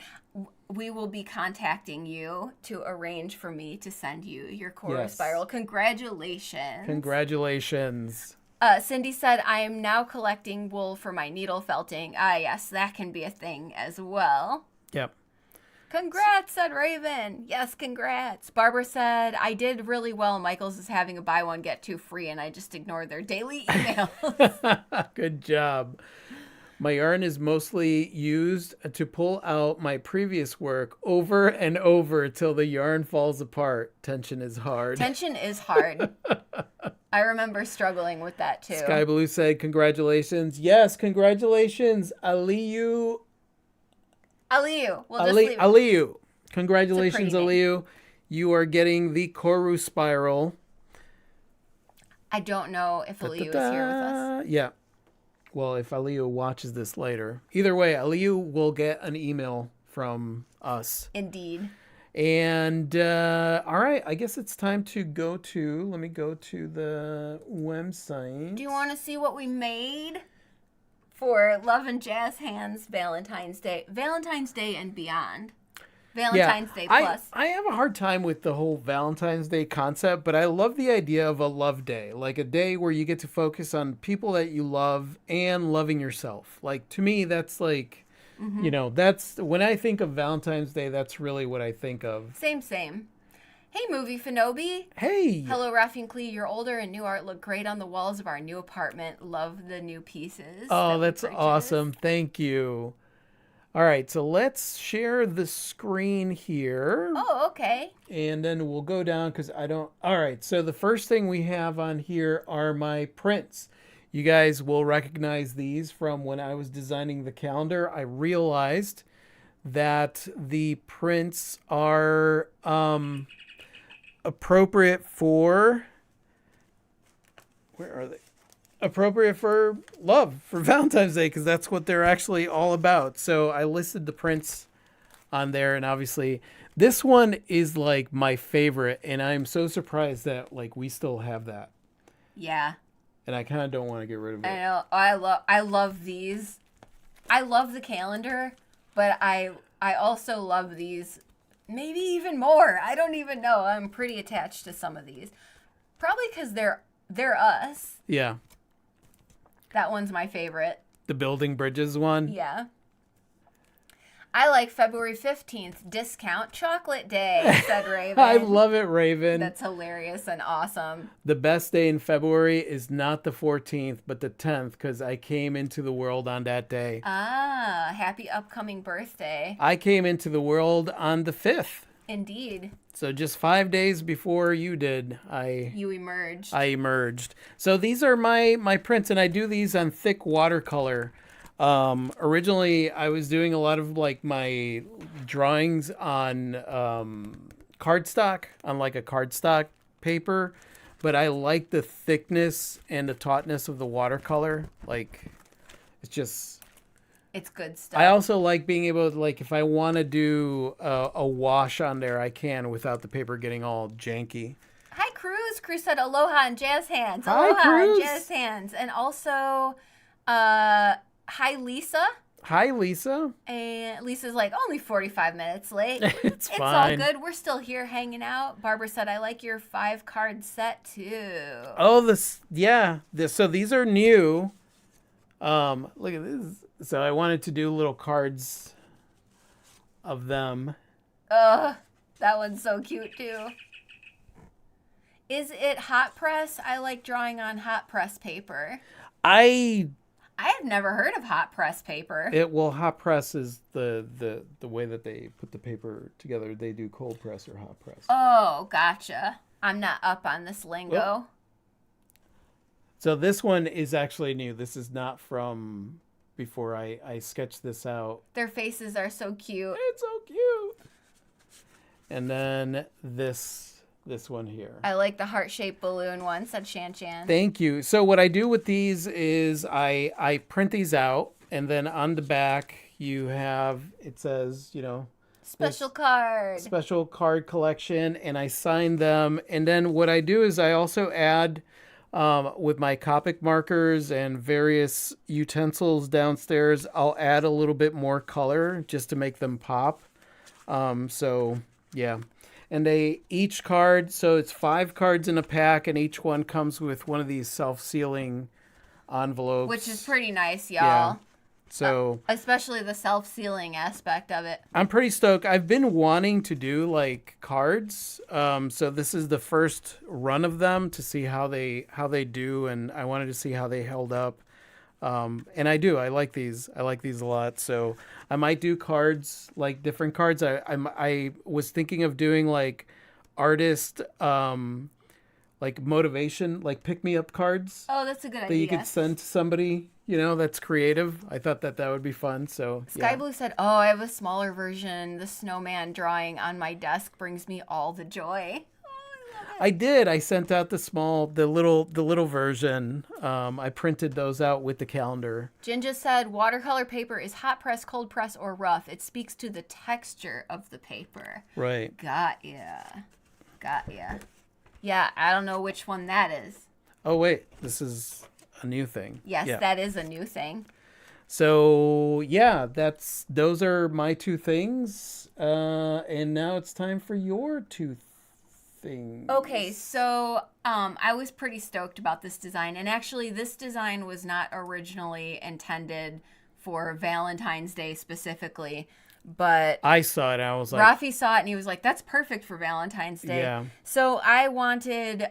we will be contacting you to arrange for me to send you your Koru spiral. Congratulations. Congratulations. Cindy said, I am now collecting wool for my needle felting. Ah, yes, that can be a thing as well. Yep. Congrats, said Raven. Yes, congrats. Barbara said, I did really well. Michael's is having a buy one, get two free, and I just ignored their daily emails. Good job. My yarn is mostly used to pull out my previous work over and over till the yarn falls apart. Tension is hard. Tension is hard. I remember struggling with that too. Sky Blue said, congratulations. Yes, congratulations, Aliyu. Aliyu. We'll just leave it. Aliyu. Congratulations, It's a pretty name. Aliyu. You are getting the Koru spiral. I don't know if Aliyu is here with us. Yeah. Well, if Aliyu watches this later. Either way, Aliyu will get an email from us. Indeed. And, all right, I guess it's time to let me go to the website. Do you want to see what we made for Love and Jazz Hands Valentine's Day? Valentine's Day and beyond. Valentine's Day plus. I have a hard time with the whole Valentine's Day concept, but I love the idea of a love day, like a day where you get to focus on people that you love and loving yourself. Like, to me, that's like, you know, that's when I think of Valentine's Day, that's really what I think of. Same. Hey, Movie Fanobi. Hey. Hello, Rafi and Klee. Your older and new art look great on the walls of our new apartment. Love the new pieces. Oh, that we that's purchased. awesome. Thank you. All right, so let's share the screen here. Oh, okay. And then we'll go down because I don't. All right, so the first thing we have on here are my prints. You guys will recognize these from when I was designing the calendar. I realized that the prints are appropriate for. Where are they? Appropriate for love, for Valentine's Day, because that's what they're actually all about. So I listed the prints on there, and obviously this one is like my favorite, and I'm so surprised that like we still have that. Yeah. And I kind of don't want to get rid of it. I know. I love these. I love the calendar, but I also love these maybe even more. I don't even know. I'm pretty attached to some of these. Probably because they're us. Yeah. That one's my favorite. The building bridges one. Yeah. I like February 15th, discount chocolate day, said Raven. I love it, Raven. That's hilarious and awesome. The best day in February is not the 14th, but the 10th, because I came into the world on that day. Ah, happy upcoming birthday. I came into the world on the 5th. Indeed. So just 5 days before you did, You emerged. I emerged. So these are my prints, and I do these on thick watercolor. Originally, I was doing a lot of like my drawings on cardstock, on like a cardstock paper, but I like the thickness and the tautness of the watercolor. Like, It's good stuff. I also like being able to, like, if I want to do a wash on there, I can without the paper getting all janky. Hi, Cruz. Cruz said aloha and jazz hands. Hi, Aloha Cruz. and jazz hands. And also, hi, Lisa. Hi, Lisa. And Lisa's like, only 45 minutes late. It's It's fine. all good. We're still here hanging out. Barbara said, I like your 5-card set too. Oh, so these are new. Look at this. So I wanted to do little cards of them. Ugh, that one's so cute too. Is it hot press? I like drawing on hot press paper. I have never heard of hot press paper. hot press is the way that they put the paper together. They do cold press or hot press. Oh, gotcha. I'm not up on this lingo. Oh. So this one is actually new. This is not from before I sketched this out. Their faces are so cute. It's so cute. And then this this one here. I like the heart-shaped balloon one, said Shan Shan. Thank you. So what I do with these is I print these out, and then on the back you have, it says, Special card. special card collection, and I sign them. And then what I do is I also add, with my Copic markers and various utensils downstairs, I'll add a little bit more color just to make them pop. So yeah. And each card, so it's 5 cards in a pack, and each one comes with one of these self-sealing envelopes. Which is pretty nice, y'all. Yeah. So especially the self-sealing aspect of it. I'm pretty stoked. I've been wanting to do like cards. So this is the first run of them to see how they do, and I wanted to see how they held up. And I do. I like these. I like these a lot. So I might do cards, like different cards. I was thinking of doing like artist, like motivation, like pick me up cards Oh, that's a good that idea. you could send to somebody, that's creative. I thought that would be fun. So Sky yeah. Blue said, "Oh, I have a smaller version. The snowman drawing on my desk brings me all the joy." I did. I sent out the little version. I printed those out with the calendar. Jinja said, "Watercolor paper is hot press, cold press, or rough. It speaks to the texture of the paper." Right. Got ya. Yeah, I don't know which one that is. Oh wait, this is a new thing. Yes, Yeah. that is a new thing. So yeah, those are my 2 things. And now it's time for your 2 things. Okay, so I was pretty stoked about this design. And actually, this design was not originally intended for Valentine's Day specifically. But I saw it and I was like, Rafi saw it and he was like, "That's perfect for Valentine's Day." Yeah. So I wanted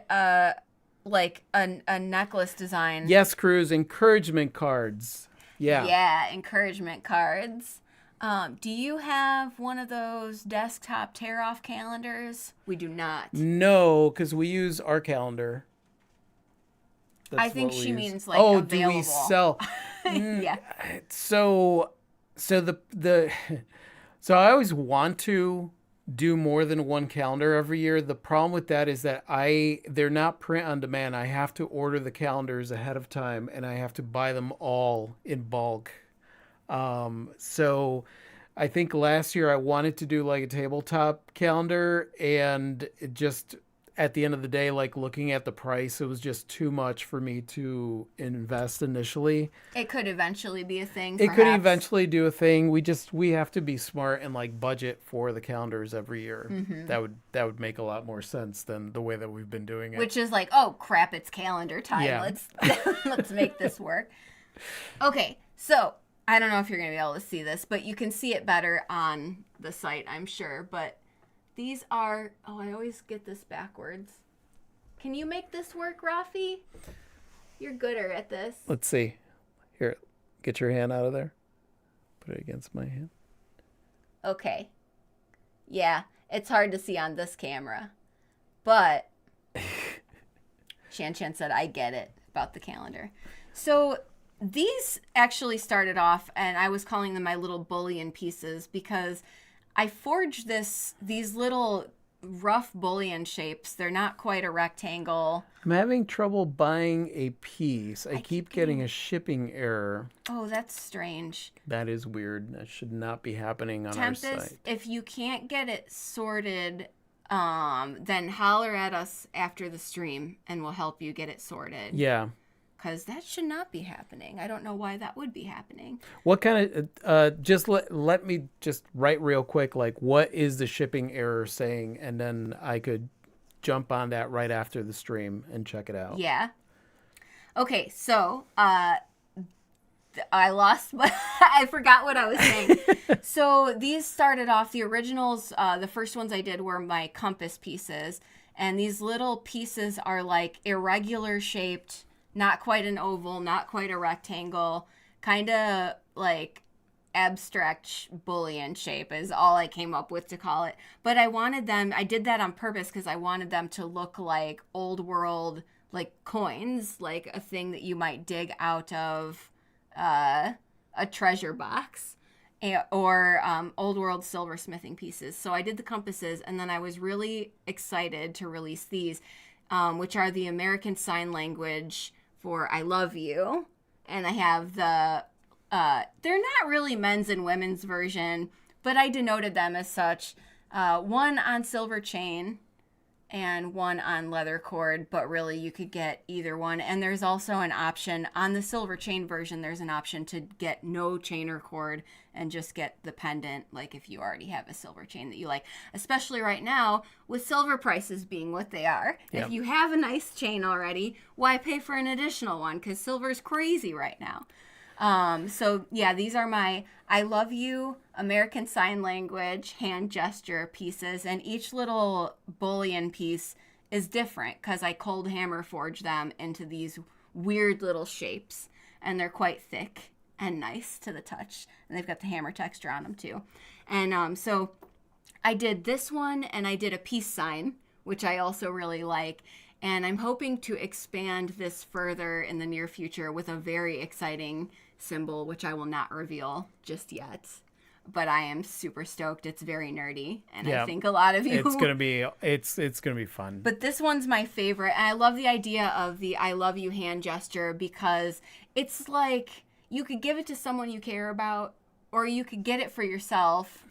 like a necklace design. yes, Cruz, encouragement cards. Yeah. Yeah, encouragement cards. Do you have one of those desktop tear-off calendars? We do not. No, because we use our calendar. I think what we she use. means like oh, available. do we sell? Yeah. So the so I always want to do more than one calendar every year. The problem with that is that they're not print on demand. I have to order the calendars ahead of time, and I have to buy them all in bulk. So I think last year I wanted to do like a tabletop calendar, and it just at the end of the day, like looking at the price, it was just too much for me to invest initially. It could eventually be a thing. It could perhaps. eventually do a thing. We have to be smart and like budget for the calendars every year. Mm-hmm. That would make a lot more sense than the way that we've been doing it. Which is like, oh crap, it's calendar time. Yeah. Let's make this work. Okay, so I don't know if you're gonna be able to see this, but you can see it better on the site, I'm sure. But these are, oh, I always get this backwards. Can you make this work, Rafi? You're gooder at this. Let's see. Here, get your hand out of there. Put it against my hand. Okay. Yeah, it's hard to see on this camera. But Shan Shan said, I get it about the calendar. So these actually started off, and I was calling them my little bullion pieces because I forged these little rough bullion shapes. They're not quite a rectangle. I'm having trouble buying a piece. I keep getting a shipping error. Oh, that's strange. That is weird. That should not be happening on our site. If you can't get it sorted, then holler at us after the stream and we'll help you get it sorted. Yeah. Because that should not be happening. I don't know why that would be happening. What kind of, just let me just write real quick, like what is the shipping error saying? And then I could jump on that right after the stream and check it out. Yeah. Okay, so I lost, I forgot what I was saying. So these started off, the originals, the first ones I did were my compass pieces. And these little pieces are like irregular shaped, not quite an oval, not quite a rectangle, kind of like abstract bullion shape is all I came up with to call it. But I did that on purpose because I wanted them to look like old world, like coins, like a thing that you might dig out of a treasure box. or old world silversmithing pieces. So I did the compasses, and then I was really excited to release these, which are the American Sign Language for I love you. And I have the, they're not really men's and women's version, but I denoted them as such. One on silver chain and one on leather cord, but really you could get either one. And there's also an option on the silver chain version, there's an option to get no chain or cord and just get the pendant, like if you already have a silver chain that you like, especially right now with silver prices being what they are. Yep. If you have a nice chain already, why pay for an additional one? Because silver's crazy right now. So yeah, these are my I love you American Sign Language hand gesture pieces, and each little bullion piece is different because I cold hammer forge them into these weird little shapes, and they're quite thick and nice to the touch, and they've got the hammer texture on them too. And so I did this one, and I did a peace sign, which I also really like. And I'm hoping to expand this further in the near future with a very exciting symbol, which I will not reveal just yet. But I am super stoked. It's very nerdy, and I think a lot of you. It's gonna be fun. But this one's my favorite, and I love the idea of the "I love you" hand gesture because it's like you could give it to someone you care about, or you could get it for yourself,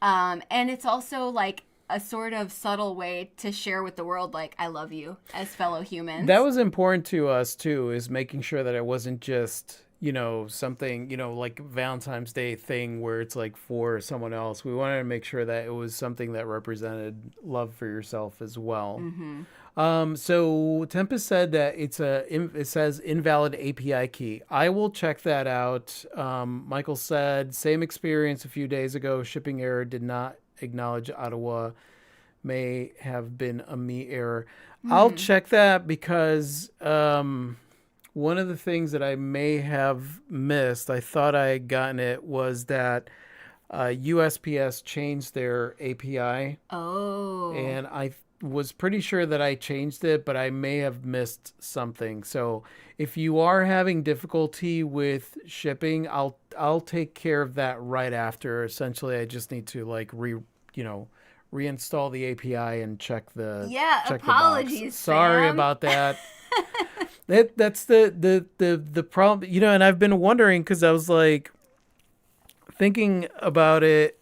and it's also like a sort of subtle way to share with the world, like, I love you as fellow humans. That was important to us too, is making sure that it wasn't just, something, like Valentine's Day thing where it's like for someone else. We wanted to make sure that it was something that represented love for yourself as well. Mm-hmm. So Tempest said that it says invalid API key. I will check that out. Michael said, same experience a few days ago. Shipping error, did not acknowledge Ottawa, may have been a me error. I'll check that because one of the things that I may have missed, I thought I had gotten it, was that USPS changed their API. Oh. And I was pretty sure that I changed it, but I may have missed something. So if you are having difficulty with shipping, I'll take care of that right after. Essentially, I just need to reinstall the API and check the apologies. The box. Sorry about that. That's the problem, and I've been wondering because I was like thinking about it.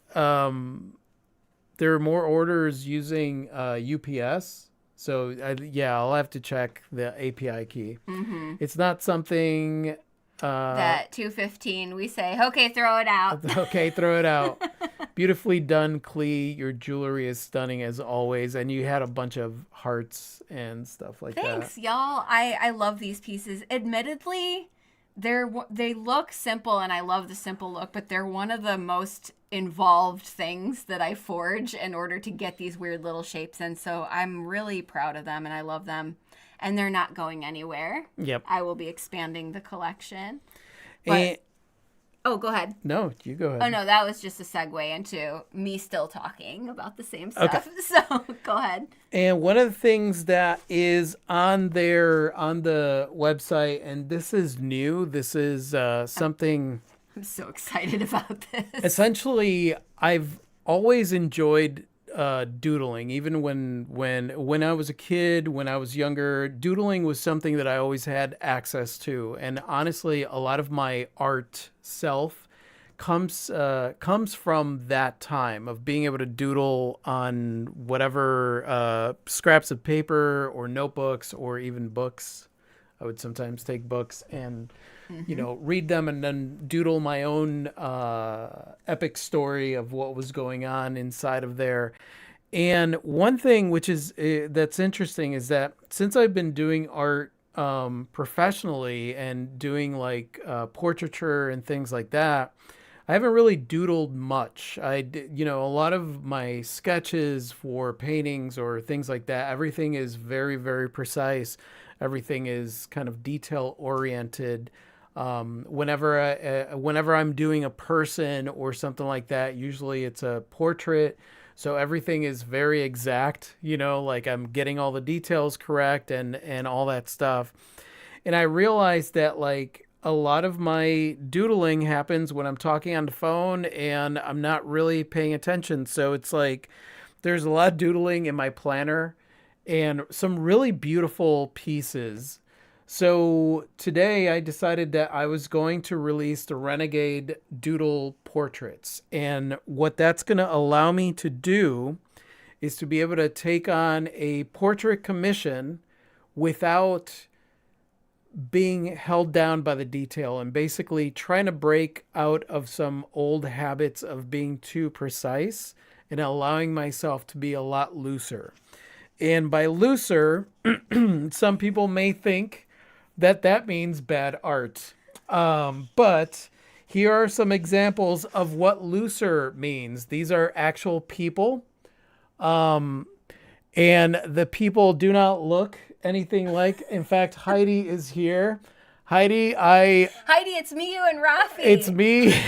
There are more orders using UPS. So, I'll have to check the API key. Mm-hmm. It's not something... that 2:15, we say, okay, throw it out. Okay, throw it out. Beautifully done, Klee. Your jewelry is stunning as always. And you had a bunch of hearts and stuff like that. Thanks, y'all. I love these pieces. Admittedly, they look simple, and I love the simple look, but they're one of the most involved things that I forge in order to get these weird little shapes. And so I'm really proud of them, and I love them. And they're not going anywhere. Yep. I will be expanding the collection. But, go ahead. No, you go ahead. Oh, no, that was just a segue into me still talking about the same stuff. Okay. So go ahead. And one of the things that is on the website, and this is new, this is something... I'm so excited about this. Essentially, I've always enjoyed doodling. Even when I was a kid, when I was younger, doodling was something that I always had access to. And honestly, a lot of my art self comes from that time of being able to doodle on whatever scraps of paper or notebooks or even books. I would sometimes take books and read them and then doodle my own epic story of what was going on inside of there. And one thing which is that's interesting is that since I've been doing art professionally and doing like portraiture and things like that, I haven't really doodled much. A lot of my sketches for paintings or things like that, everything is very, very precise. Everything is kind of detail oriented. Whenever I'm doing a person or something like that, usually it's a portrait. So everything is very exact, like I'm getting all the details correct and all that stuff. And I realized that like a lot of my doodling happens when I'm talking on the phone and I'm not really paying attention. So it's like there's a lot of doodling in my planner and some really beautiful pieces. So today I decided that I was going to release the Renegade Doodle portraits. And what that's going to allow me to do is to be able to take on a portrait commission without being held down by the detail and basically trying to break out of some old habits of being too precise and allowing myself to be a lot looser. And by looser, some people may think that that means bad art. But here are some examples of what looser means. These are actual people. And the people do not look anything like. In fact, Heidi is here. Heidi, it's me, you, and Rafi. It's me.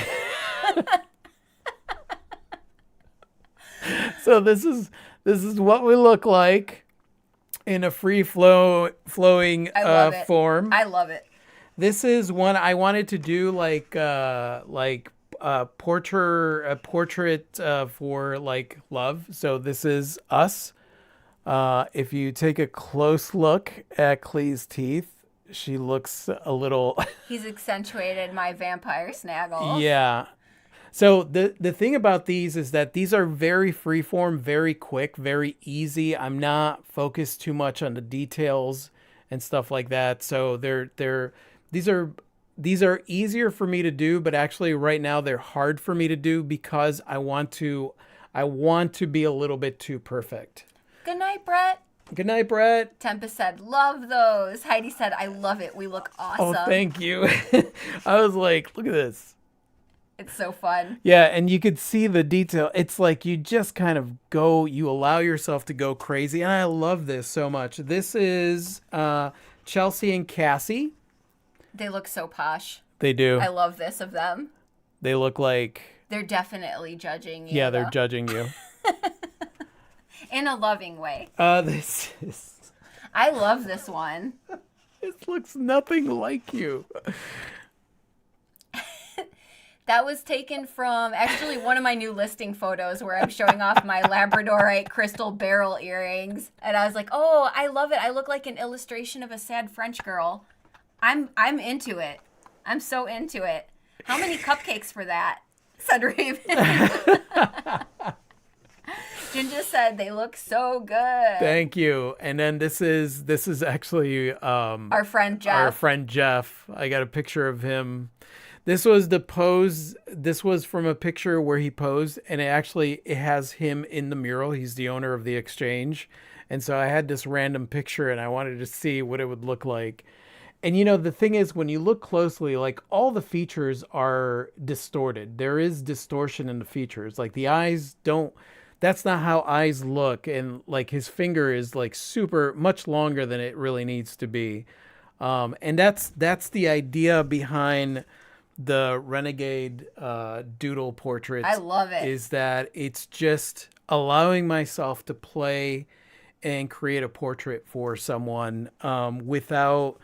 So this is what we look like in a free-flowing form. I love it. This is one I wanted to do like a portrait for like love. So this is us. If you take a close look at Klee's teeth, she looks a little. He's accentuated my vampire snaggle. Yeah. So the thing about these is that these are very freeform, very quick, very easy. I'm not focused too much on the details and stuff like that. So these are easier for me to do, but actually right now they're hard for me to do because I want to be a little bit too perfect. Good night, Brett. Good night, Brett. Tempest said, love those. Heidi said, I love it. We look awesome. Oh, thank you. I was like, look at this. It's so fun. Yeah, and you could see the detail. It's like you just kind of you allow yourself to go crazy. And I love this so much. This is Chelsea and Cassie. They look so posh. They do. I love this of them. They look like... They're definitely judging you. Yeah, they're judging you. In a loving way. This is... I love this one. This looks nothing like you. That was taken from actually one of my new listing photos where I'm showing off my Labradorite crystal barrel earrings. And I was like, oh, I love it. I look like an illustration of a sad French girl. I'm into it. I'm so into it. How many cupcakes for that? Said Raven. Ginger said they look so good. Thank you. And then this is actually our friend Jeff. Our friend Jeff. I got a picture of him. This was the pose. This was from a picture where he posed, and it has him in the mural. He's the owner of the exchange. And so I had this random picture, and I wanted to see what it would look like. And, the thing is, when you look closely, like, all the features are distorted. There is distortion in the features. Like, the eyes don't... That's not how eyes look. And, like, his finger is, like, super much longer than it really needs to be. And that's the idea behind the Renegade Doodle portraits. I love it. Is that it's just allowing myself to play and create a portrait for someone without...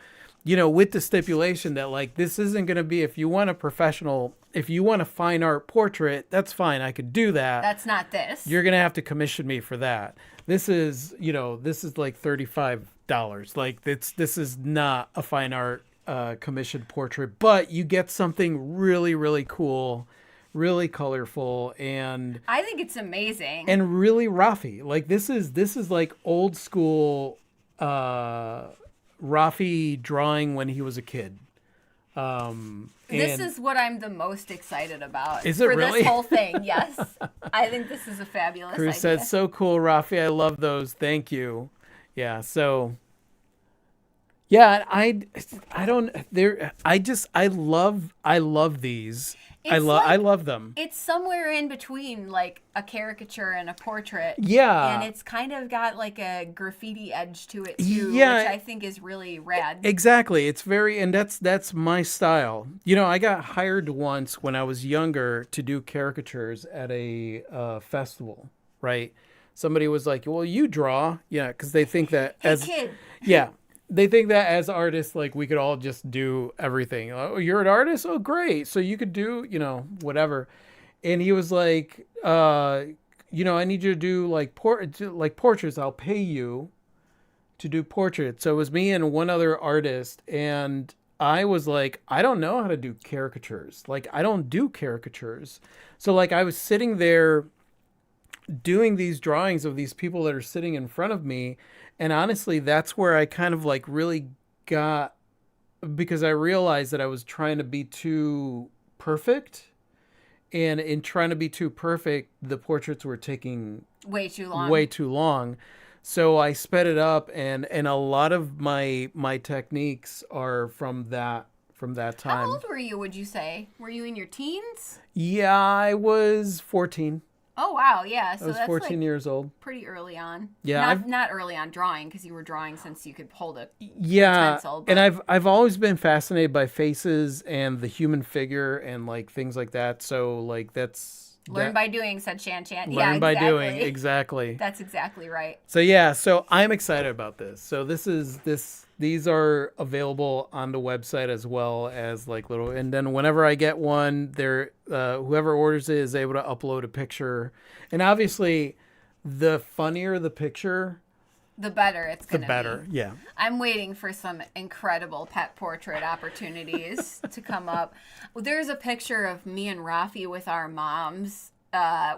with the stipulation that, like, this isn't going to be, if you want a fine art portrait, that's fine. I could do that. That's not this. You're going to have to commission me for that. This is like $35. Like, this is not a fine art commissioned portrait, but you get something really, really cool, really colorful, and I think it's amazing. And really Rafi. Like, this is like old school Rafi drawing when he was a kid. This is what I'm the most excited about. Is it for really? This whole thing, yes. I think this is a fabulous Cruz idea. said, so cool, Rafi. I love those. Thank you. Yeah, so... Yeah, I love these. I love them. It's somewhere in between, like, a caricature and a portrait. Yeah. And it's kind of got, like, a graffiti edge to it, too, yeah, which I think is really rad. Exactly. It's very, and that's my style. I got hired once when I was younger to do caricatures at a festival, right? Somebody was like, well, you draw. Yeah, because they think that hey, kid. Yeah. they think that as artists, like we could all just do everything. Oh, you're an artist? Oh, great. So you could do, whatever. And he was like, I need you to do like portraits. I'll pay you to do portraits. So it was me and one other artist, and I was like, I don't know how to do caricatures. Like, I don't do caricatures. So like I was sitting there doing these drawings of these people that are sitting in front of me, and honestly, that's where I kind of like really got, because I realized that I was trying to be too perfect. And in trying to be too perfect, the portraits were taking way too long. Way too long. So I sped it up, and a lot of my techniques are from that time. How old were you, would you say? Were you in your teens? Yeah, I was 14. Oh, wow. Yeah. So I was that's 14 like years old. pretty early on. Yeah. Not early on drawing, because you were drawing since you could hold a pencil. And I've always been fascinated by faces and the human figure and like things like that. So like Learn by doing, said Shan Chan. Learn yeah, by exactly. doing, exactly. That's exactly right. So I'm excited about this. So these are available on the website as well as like little, and then whenever I get one, whoever orders it is able to upload a picture. And obviously the funnier the picture, the better it's going to be. The better, yeah. I'm waiting for some incredible pet portrait opportunities to come up. Well, there's a picture of me and Rafi with our moms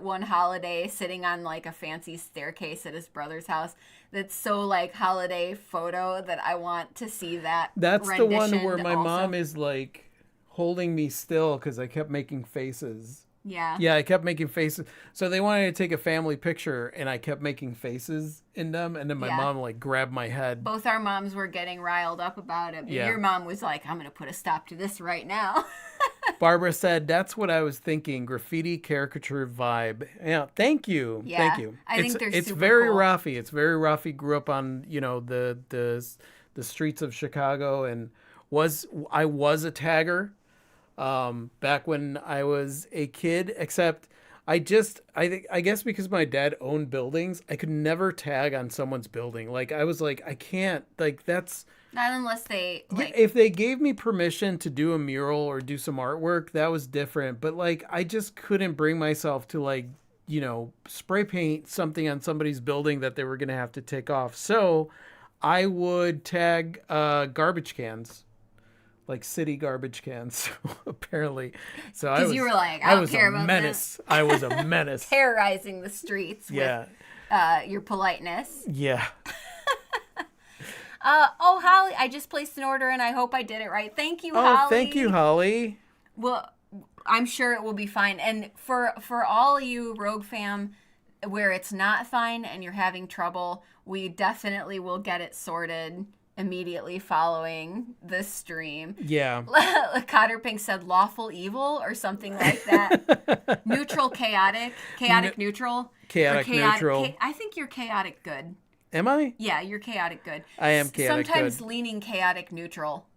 one holiday sitting on like a fancy staircase at his brother's house. That's so like holiday photo that I want to see that. That's the one where my also. mom is like holding me still because I kept making faces. Yeah. Yeah, I kept making faces. So they wanted to take a family picture, and I kept making faces in them. And then my mom like grabbed my head. Both our moms were getting riled up about it. But your mom was like, I'm going to put a stop to this right now. Barbara said, that's what I was thinking. Graffiti caricature vibe. Yeah, thank you. Yeah, thank you. I think they're it's super very cool. Rafi. It's very Rafi. Grew up on, the streets of Chicago, and I was a tagger. Back when I was a kid, except I guess because my dad owned buildings, I could never tag on someone's building. Like I was like, I can't, like that's not unless they like. If they gave me permission to do a mural or do some artwork, that was different. But like, I just couldn't bring myself to like, spray paint something on somebody's building that they were going to have to take off. So I would tag, garbage cans. Like city garbage cans, apparently. So I was, you were like, I don't care about this. I was a menace. Terrorizing the streets with your politeness. Yeah. Holly, I just placed an order and I hope I did it right. Thank you, Holly. Oh, thank you, Holly. Well, I'm sure it will be fine. And for all you Rogue fam where it's not fine and you're having trouble, we definitely will get it sorted immediately following this stream. Yeah. Cotter Pink said lawful evil or something like that. Neutral, chaotic neutral. Chaotic neutral. I think you're chaotic good. Am I? Yeah, you're chaotic good. I am chaotic sometimes good. Leaning chaotic neutral.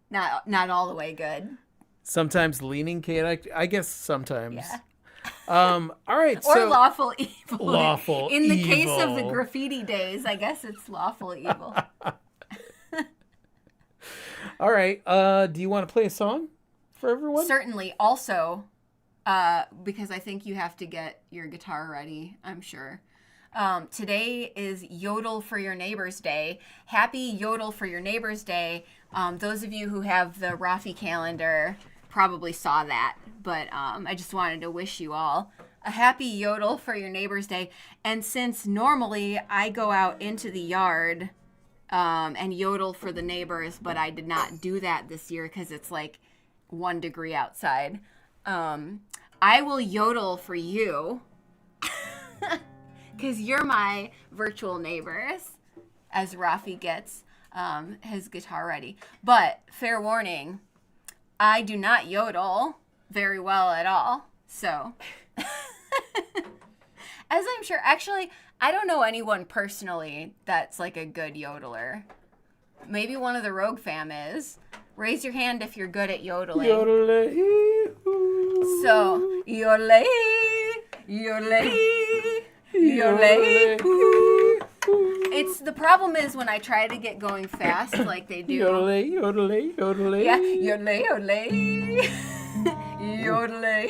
Not all the way good. Sometimes leaning chaotic. I guess sometimes. Yeah. All right. Or lawful evil. Lawful In the evil. case of the graffiti days, I guess it's lawful evil. All right. Do you want to play a song for everyone? Certainly. Also, because I think you have to get your guitar ready, I'm sure. Today is Yodel for Your Neighbor's Day. Happy Yodel for Your Neighbor's Day. Those of you who have the Rafi calendar probably saw that, but I just wanted to wish you all a happy Yodel for Your Neighbor's Day. And since normally I go out into the yard and yodel for the neighbors, but I did not do that this year because it's like 1 degree outside. I will yodel for you because you're my virtual neighbors as Rafi gets his guitar ready. But fair warning, I do not yodel very well at all. So, as I'm sure, actually, I don't know anyone personally that's like a good yodeler. Maybe one of the Rogue fam is. Raise your hand if you're good at yodeling. Yodelay-hoo. So, yodelay, yodelay, yodelay-hoo. It's the problem is when I try to get going fast, like they do. Yodelay, yodelay, yodelay. Yeah, yodelay, yodelay,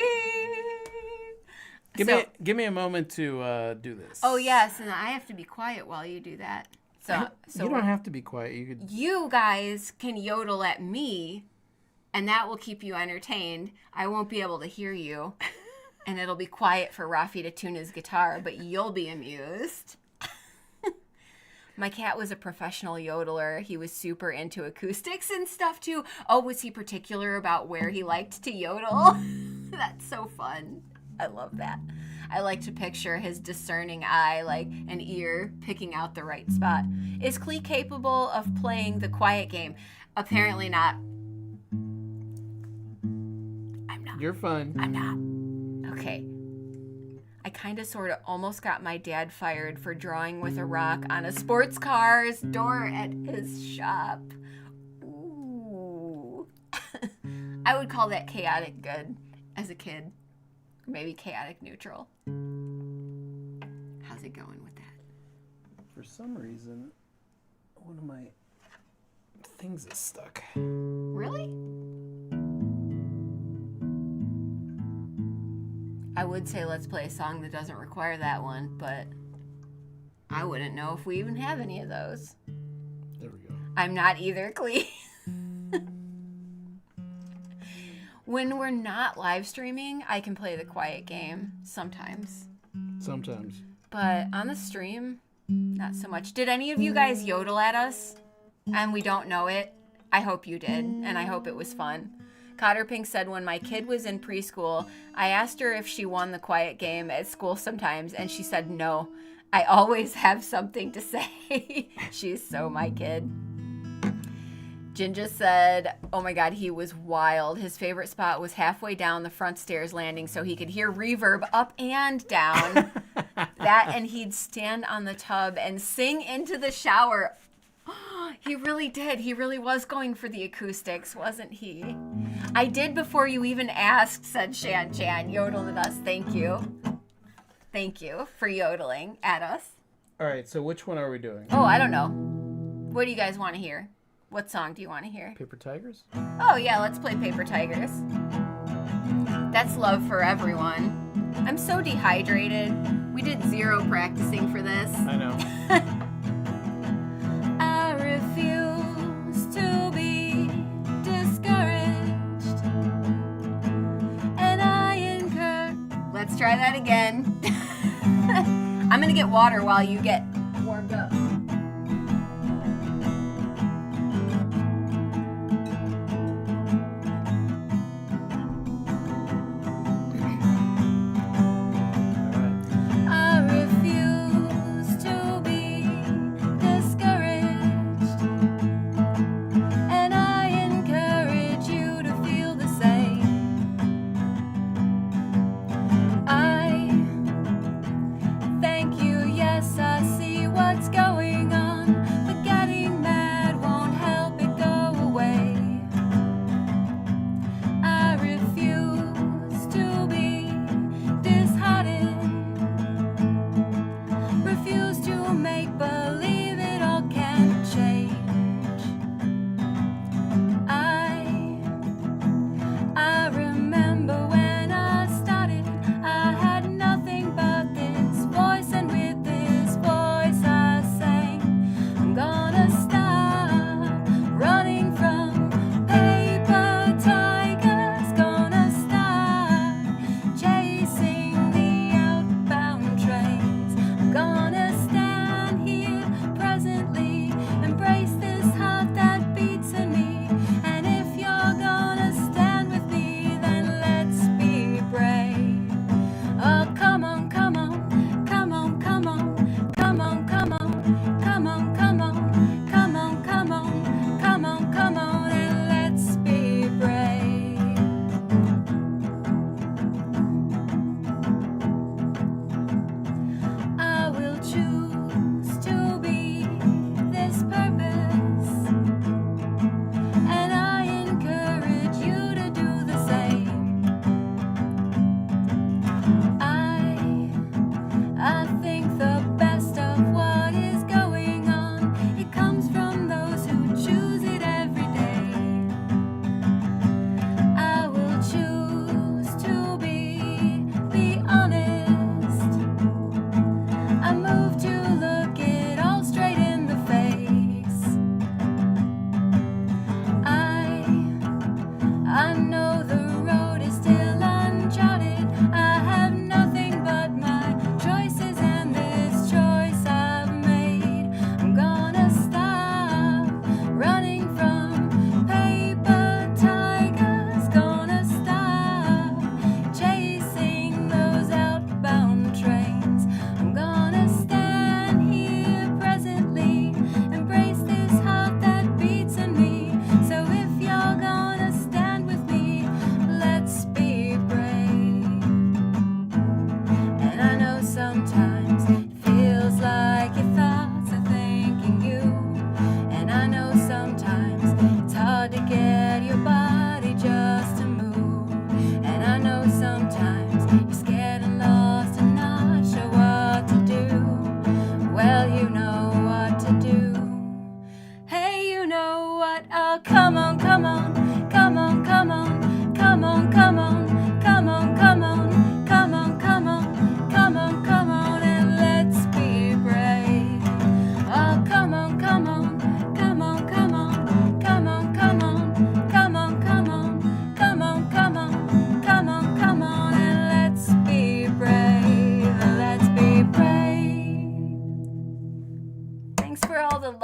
yodelay. Give me a moment to do this. Oh yes, and I have to be quiet while you do that. So you don't have to be quiet. You could. You guys can yodel at me, and that will keep you entertained. I won't be able to hear you, and it'll be quiet for Rafi to tune his guitar, but you'll be amused. My cat was a professional yodeler. He was super into acoustics and stuff too. Oh, was he particular about where he liked to yodel? That's so fun. I love that. I like to picture his discerning eye, like an ear, picking out the right spot. Is Klee capable of playing the quiet game? Apparently not. I'm not. You're fine. I'm not. Okay. I kind of sort of almost got my dad fired for drawing with a rock on a sports car's door at his shop. Ooh. I would call that chaotic good as a kid. Maybe chaotic neutral. How's it going with that? For some reason, one of my things is stuck. Really? I would say let's play a song that doesn't require that one, but I wouldn't know if we even have any of those. There we go. I'm not either, Klee. When we're not live streaming, I can play the quiet game sometimes. Sometimes. But on the stream, not so much. Did any of you guys yodel at us? And we don't know it? I hope you did, and I hope it was fun. Cotter Pink said when my kid was in preschool, I asked her if she won the quiet game at school sometimes, and she said no. I always have something to say. She's so my kid. Jinja said, oh my God, he was wild. His favorite spot was halfway down the front stairs landing so he could hear reverb up and down. That, and he'd stand on the tub and sing into the shower. He really did. He really was going for the acoustics, wasn't he? I did before you even asked, said Shan Chan. Yodeled at us. Thank you. Thank you for yodeling at us. All right, so which one are we doing? Oh, I don't know. What do you guys want to hear? What song do you want to hear? Paper Tigers? Oh, yeah, let's play Paper Tigers. That's love for everyone. I'm so dehydrated. We did 0 practicing for this. I know. I refuse to be discouraged. And I incur. Let's try that again. I'm going to get water while you get warmed up. I see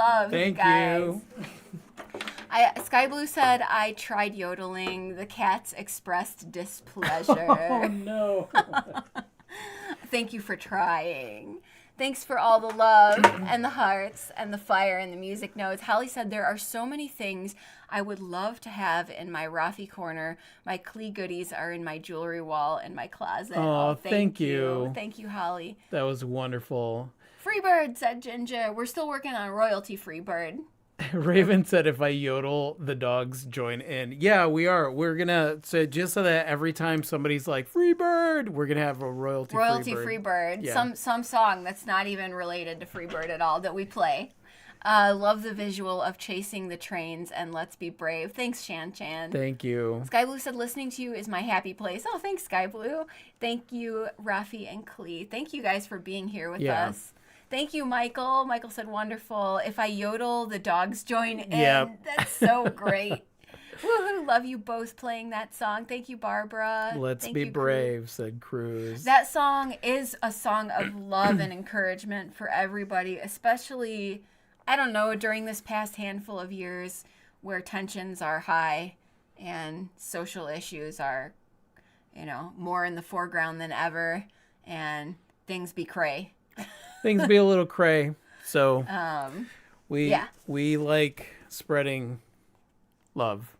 love, Thank guys. you. Sky Blue said, I tried yodeling. The cats expressed displeasure. Oh, no. Thank you for trying. Thanks for all the love and the hearts and the fire and the music notes. Holly said, there are so many things I would love to have in my Rafi corner. My Klee goodies are in my jewelry wall in my closet. Oh, thank you. Thank you, Holly. That was wonderful. Freebird, said Ginger. We're still working on royalty, Freebird. Raven said if I yodel, the dogs join in. Yeah, we are. We're going to, so just so that every time somebody's like, free bird, we're going to have a royalty free bird. Yeah. Some song that's not even related to Freebird at all that we play. Love the visual of chasing the trains and let's be brave. Thanks, Shan Chan. Thank you. Sky Blue said, listening to you is my happy place. Oh, thanks, Sky Blue. Thank you, Rafi and Klee. Thank you guys for being here with us. Thank you, Michael. Michael said, wonderful. If I yodel, the dogs join in. Yep. That's so great. Woohoo. Love you both playing that song. Thank you, Barbara. Let's Thank be you, brave, said Cruz. That song is a song of love and encouragement for everybody, especially, I don't know, during this past handful of years where tensions are high and social issues are, more in the foreground than ever, and things be cray. Things be a little cray. So we like spreading love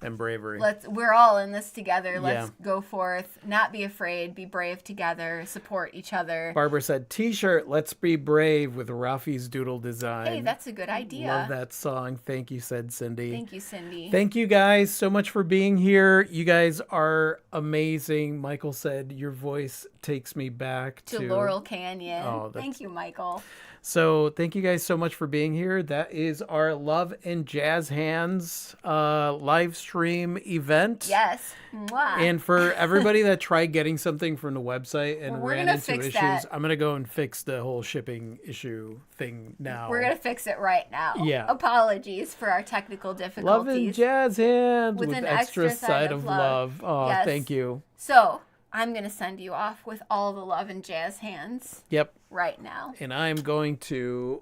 and bravery. We're all in this together. Let's go forth, not be afraid, be brave together, support each other. Barbara said, t-shirt, let's be brave with Rafi's doodle design. Hey, that's a good idea. Love that song. Thank you, said Cindy. Thank you, Cindy. Thank you guys so much for being here. You guys are amazing. Michael said, your voice takes me back to Laurel Canyon. Oh, thank you, Michael. So thank you guys so much for being here. That is our Love and Jazz Hands live stream event. Yes. Mwah. And for everybody that tried getting something from the website and ran into issues, I'm going to go and fix the whole shipping issue thing now. We're going to fix it right now. Yeah. Apologies for our technical difficulties. Love and Jazz Hands with an extra side of love. Oh, yes. Thank you. So I'm going to send you off with all the Love and Jazz Hands. Yep. Right now. And I'm going to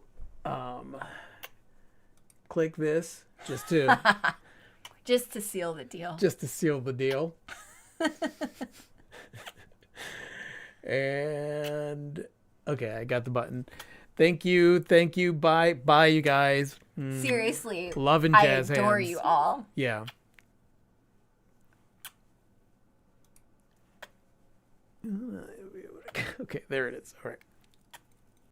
click this just to seal the deal. Just to seal the deal. And okay, I got the button. Thank you. Bye, you guys. Seriously, Love and Jazz Hands. I adore you all. Yeah. Okay, there it is. All right.